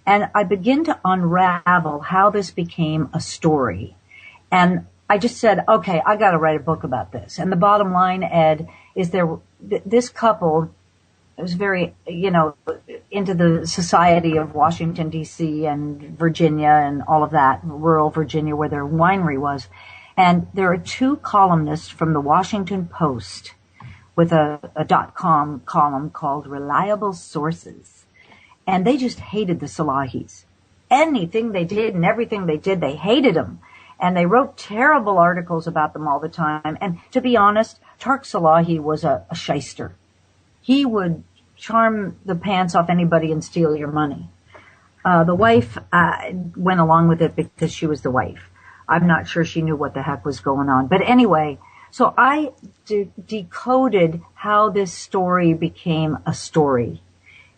And I begin to unravel how this became a story. And I just said, okay, I got to write a book about this. And the bottom line, Ed, is this couple, it was very, into the society of Washington, D.C. and Virginia and all of that, rural Virginia where their winery was. And there are two columnists from the Washington Post with a .com column called Reliable Sources. And they just hated the Salahis. Anything they did and everything they did, they hated them. And they wrote terrible articles about them all the time. And to be honest, Tarek Salahi was a shyster. He would charm the pants off anybody and steal your money. The wife went along with it because she was the wife. I'm not sure she knew what the heck was going on. But anyway, so I decoded how this story became a story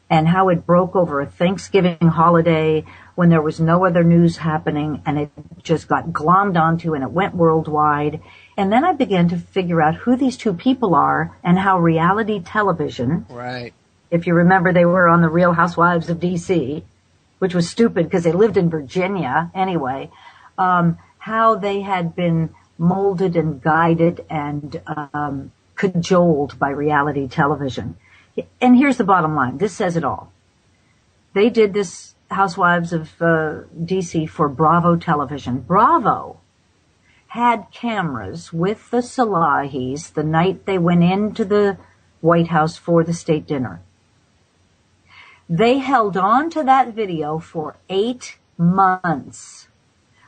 and how it broke over a Thanksgiving holiday when there was no other news happening, and it just got glommed onto and it went worldwide. And then I began to figure out who these two people are and how reality television, right? If you remember, they were on the Real Housewives of D.C., which was stupid because they lived in Virginia anyway, how they had been molded and guided and cajoled by reality television. And here's the bottom line. This says it all. They did this Housewives of D.C. for Bravo Television. Bravo had cameras with the Salahis the night they went into the White House for the state dinner. They held on to that video for 8 months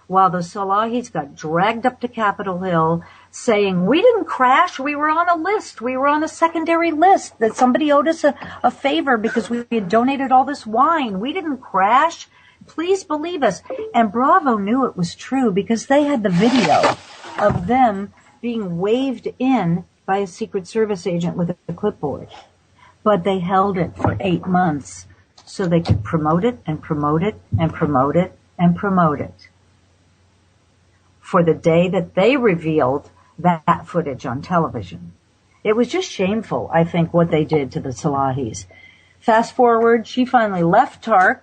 while the Salahis got dragged up to Capitol Hill saying, we didn't crash, we were on a list, we were on a secondary list, that somebody owed us a favor because we had donated all this wine. We didn't crash. Please believe us. And Bravo knew it was true because they had the video of them being waved in by a Secret Service agent with a clipboard. But they held it for 8 months so they could promote it and promote it and promote it and promote it for the day that they revealed that footage on television. It was just shameful, I think, what they did to the Salahis. Fast forward, she finally left Tarek,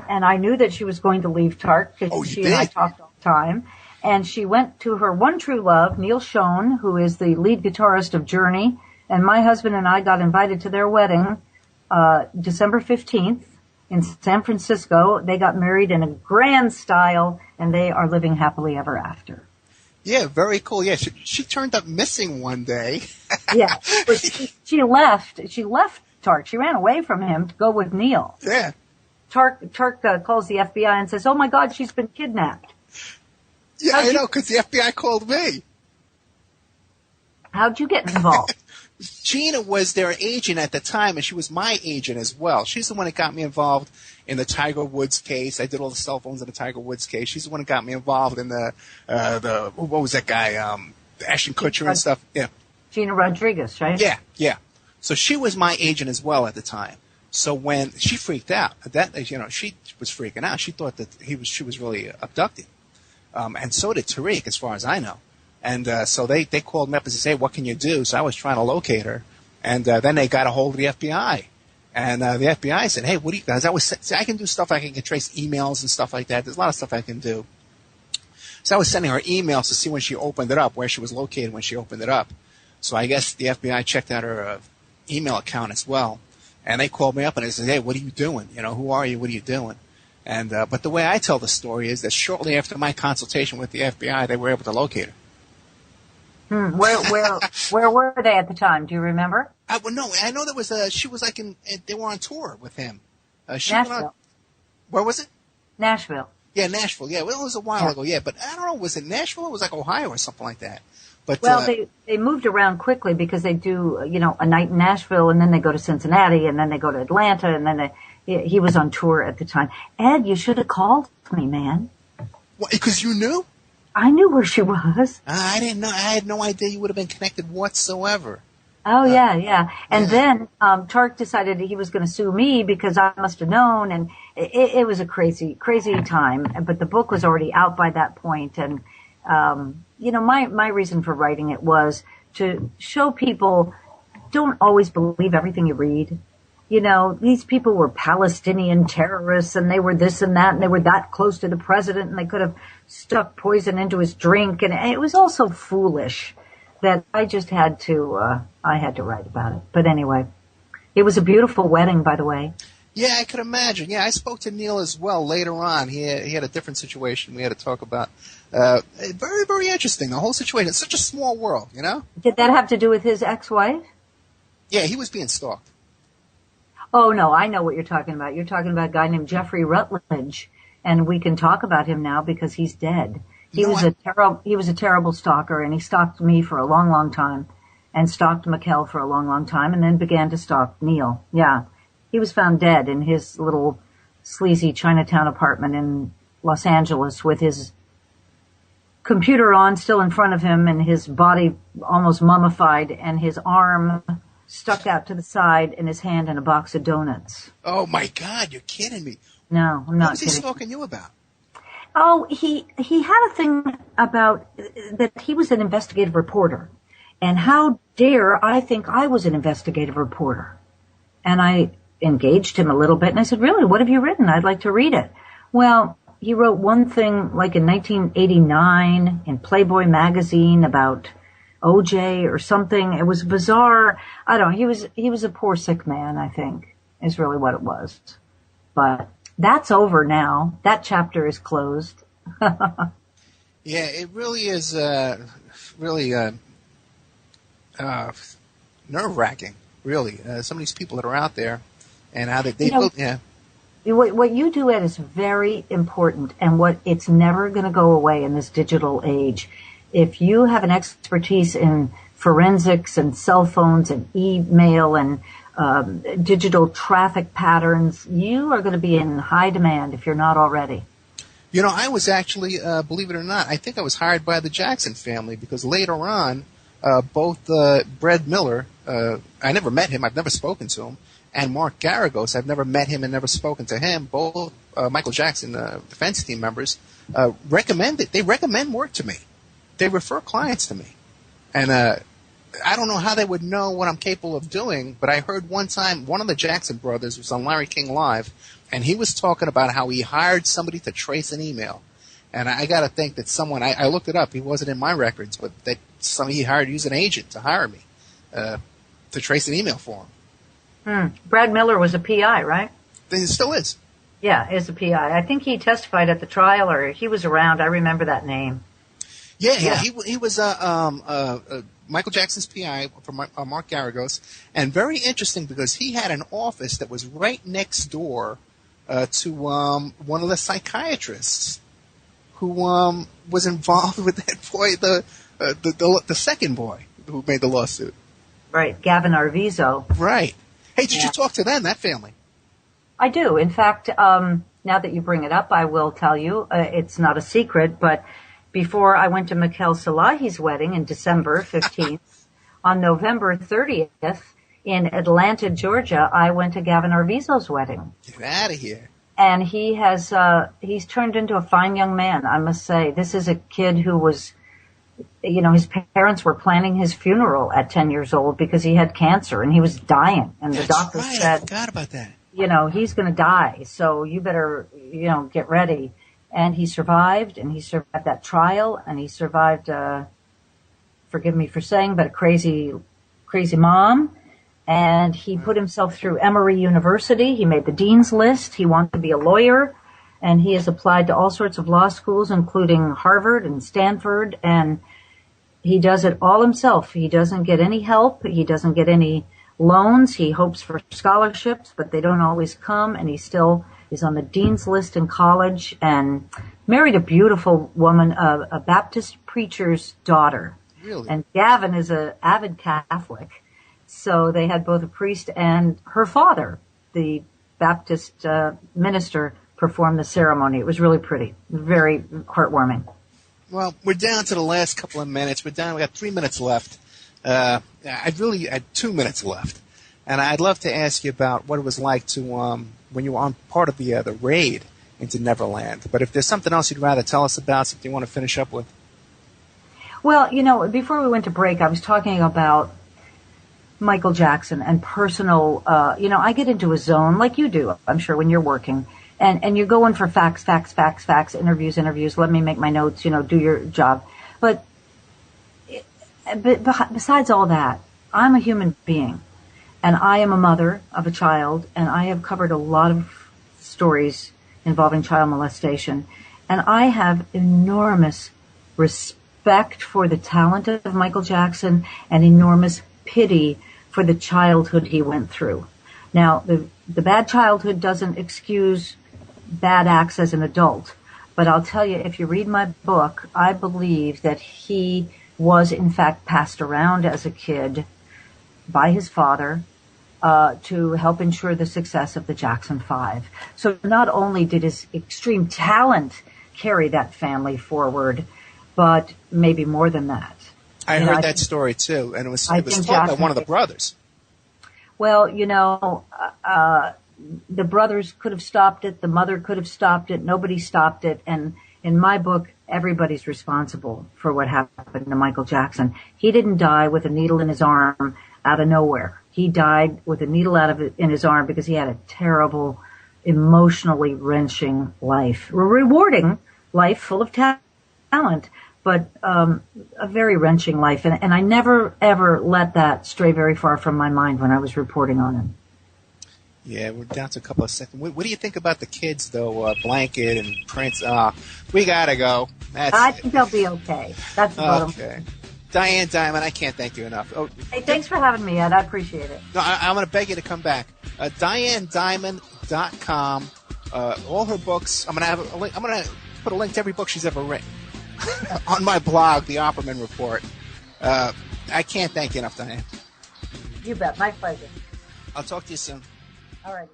and I knew that she was going to leave Tarek because she and I talked all the time. And she went to her one true love, Neil Schon, who is the lead guitarist of Journey, and my husband and I got invited to their wedding December 15th in San Francisco. They got married in a grand style, and they are living happily ever after. Yeah, very cool. Yeah, she turned up missing one day. Yeah, but she left Tarek. She ran away from him to go with Neil. Yeah. Tarek calls the FBI and says, oh my God, she's been kidnapped. Yeah, I know, because the FBI called me. How'd you get involved? Gina was their agent at the time, and she was my agent as well. She's the one that got me involved in the Tiger Woods case. I did all the cell phones in the Tiger Woods case. She's the one that got me involved in the what was that guy, Ashton Kutcher and stuff. Yeah. Gina Rodriguez, right? Yeah. So she was my agent as well at the time. So when she freaked out, she was freaking out. She thought that she was really abducted. And so did Tariq, as far as I know. And so they called me up and said, hey, what can you do? So I was trying to locate her. And then they got a hold of the FBI. And the FBI said, hey, what do you guys? I can do stuff. I can trace emails and stuff like that. There's a lot of stuff I can do. So I was sending her emails to see when she opened it up, where she was located when she opened it up. So I guess the FBI checked out her email account as well. And they called me up and they said, hey, what are you doing? Who are you? What are you doing? And but the way I tell the story is that shortly after my consultation with the FBI, they were able to locate her. Where were they at the time? Do you remember? No, I know there was she was like they were on tour with him. Nashville. Where was it? Nashville. Yeah, Nashville. Yeah, well, it was a while ago. Yeah, but I don't know. Was it Nashville? It was like Ohio or something like that. But they moved around quickly because they do a night in Nashville, and then they go to Cincinnati, and then they go to Atlanta, and then he was on tour at the time. Ed, you should have called me, man. What? Because you knew? I knew where she was. I didn't know. I had no idea you would have been connected whatsoever. Oh, yeah. And then Tarek decided he was going to sue me because I must have known, and it was a crazy, crazy time. But the book was already out by that point, and my reason for writing it was to show people don't always believe everything you read. These people were Palestinian terrorists, and they were this and that, and they were that close to the president, and they could have stuck poison into his drink, and it was all so foolish that I just had to write about it. But anyway, it was a beautiful wedding, by the way. Yeah, I could imagine. Yeah, I spoke to Neil as well later on. He had a different situation we had to talk about. Very, very interesting, the whole situation. It's such a small world, Did that have to do with his ex-wife? Yeah, he was being stalked. Oh, no, I know what you're talking about. You're talking about a guy named Jeffrey Rutledge, and we can talk about him now because he's dead. He was a terrible stalker, and he stalked me for a long, long time, and stalked Mikkel for a long, long time, and then began to stalk Neil. Yeah. He was found dead in his little sleazy Chinatown apartment in Los Angeles with his computer on still in front of him and his body almost mummified and his arm stuck out to the side and his hand in a box of donuts. Oh, my God. You're kidding me. No, I'm not kidding. What was he stalking you about? Oh, he had a thing about that he was an investigative reporter. And how dare I think I was an investigative reporter? And I engaged him a little bit, and I said, really, what have you written? I'd like to read it. Well, he wrote one thing like in 1989 in Playboy magazine about OJ or something. It was bizarre. I don't know. He was a poor sick man, I think, is really what it was. But that's over now. That chapter is closed. Yeah, it really is really nerve-wracking, really. Some of these people that are out there and how they build, yeah. What you do, Ed, is very important, and it's never going to go away in this digital age. If you have an expertise in forensics and cell phones and email and digital traffic patterns, you are going to be in high demand if you're not already. You know, I was actually, believe it or not, I think I was hired by the Jackson family because later on, both Brad Miller, I never met him, I've never spoken to him, and Mark Garagos, I've never met him and never spoken to him. Both Michael Jackson defense team members recommend it. They recommend work to me. They refer clients to me. And I don't know how they would know what I'm capable of doing, but I heard one time one of the Jackson brothers was on Larry King Live, and he was talking about how he hired somebody to trace an email. And I got to think that someone, I looked it up, he wasn't in my records, but that he hired, used an agent to hire me to trace an email for him. Brad Miller was a PI, right? He still is. Yeah, is a PI. I think he testified at the trial, or he was around. I remember that name. Yeah. He was Michael Jackson's PI for Mark Garagos, and very interesting because he had an office that was right next door to one of the psychiatrists who was involved with that boy, the second boy who made the lawsuit. Right, Gavin Arvizo. Right. Hey, did you talk to them, that family? I do. In fact, now that you bring it up, I will tell you, it's not a secret, but before I went to Mikkel Salahi's wedding in December 15th, on November 30th in Atlanta, Georgia, I went to Gavin Arvizo's wedding. Get out of here. And he has, he's turned into a fine young man, I must say. This is a kid who was, you know, his parents were planning his funeral at 10 years old because he had cancer and he was dying. And the doctor said, I forgot about that. You know, he's going to die, so you better, you know, get ready. And he survived that trial, and he survived, forgive me for saying, but a crazy mom. And he put himself through Emory University. He made the dean's list. He wanted to be a lawyer, and he has applied to all sorts of law schools, including Harvard and Stanford, and he does it all himself. He doesn't get any help. He doesn't get any loans. He hopes for scholarships, but they don't always come, and he still is on the dean's list in college and married a beautiful woman, a Baptist preacher's daughter. Really? And Gavin is an avid Catholic. So they had both a priest and her father, the Baptist minister, perform the ceremony. It was really pretty, very heartwarming. Well, we're down to the last couple of minutes. We got 3 minutes left. I really had 2 minutes left. And I'd love to ask you about what it was like to when you were on part of the raid into Neverland. But if there's something else you'd rather tell us about, something you want to finish up with. Well, you know, before we went to break, I was talking about Michael Jackson and personal, you know, I get into a zone like you do, I'm sure, when you're working. And you're going for facts, interviews, let me make my notes, you know, do your job. But besides all that, I'm a human being. And I am a mother of a child, and I have covered a lot of stories involving child molestation. And I have enormous respect for the talent of Michael Jackson and enormous pity for the childhood he went through. Now, the bad childhood doesn't excuse bad acts as an adult, But I'll tell you, if you read my book, I believe that he was in fact passed around as a kid by his father to help ensure the success of the Jackson Five. So not only did his extreme talent carry that family forward, but maybe more than that. I heard that story too, and it was told by one of the brothers. Well, the brothers could have stopped it. The mother could have stopped it. Nobody stopped it. And in my book, everybody's responsible for what happened to Michael Jackson. He didn't die with a needle in his arm out of nowhere. He died with a needle in his arm because he had a terrible, emotionally wrenching life. A rewarding life full of talent, but a very wrenching life. And I never, ever let that stray very far from my mind when I was reporting on him. Yeah, we're down to a couple of seconds. What do you think about the kids, though? Blanket and Prince. We gotta go. I think they'll be okay. That's the bottom. Okay. Diane Dimond, I can't thank you enough. Oh, hey, thanks for having me, Ed. I appreciate it. No, I'm going to beg you to come back. DianeDimond.com. All her books. I'm going to put a link to every book she's ever written on my blog, The Opperman Report. I can't thank you enough, Diane. You bet. My pleasure. I'll talk to you soon. All right.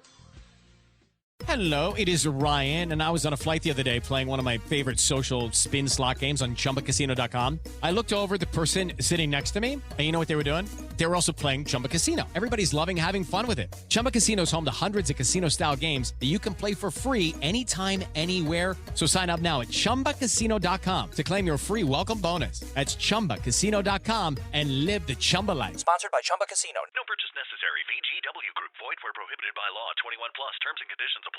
Hello, it is Ryan, and I was on a flight the other day playing one of my favorite social spin slot games on ChumbaCasino.com. I looked over at the person sitting next to me, and you know what they were doing? They were also playing Chumba Casino. Everybody's loving having fun with it. Chumba Casino is home to hundreds of casino-style games that you can play for free anytime, anywhere. So sign up now at ChumbaCasino.com to claim your free welcome bonus. That's ChumbaCasino.com and live the Chumba life. Sponsored by Chumba Casino. No purchase necessary. VGW Group. Void where prohibited by law. 21 plus. Terms and conditions apply.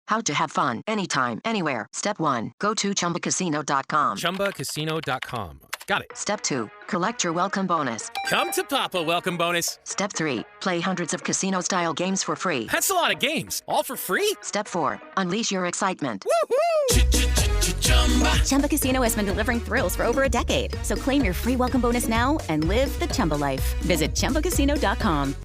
How to have fun anytime, anywhere. Step 1. Go to ChumbaCasino.com. ChumbaCasino.com. Got it. Step 2. Collect your welcome bonus. Come to Papa welcome bonus. Step 3. Play hundreds of casino-style games for free. That's a lot of games. All for free? Step 4. Unleash your excitement. Woohoo! Chumba Casino has been delivering thrills for over a decade. So claim your free welcome bonus now and live the Chumba life. Visit ChumbaCasino.com.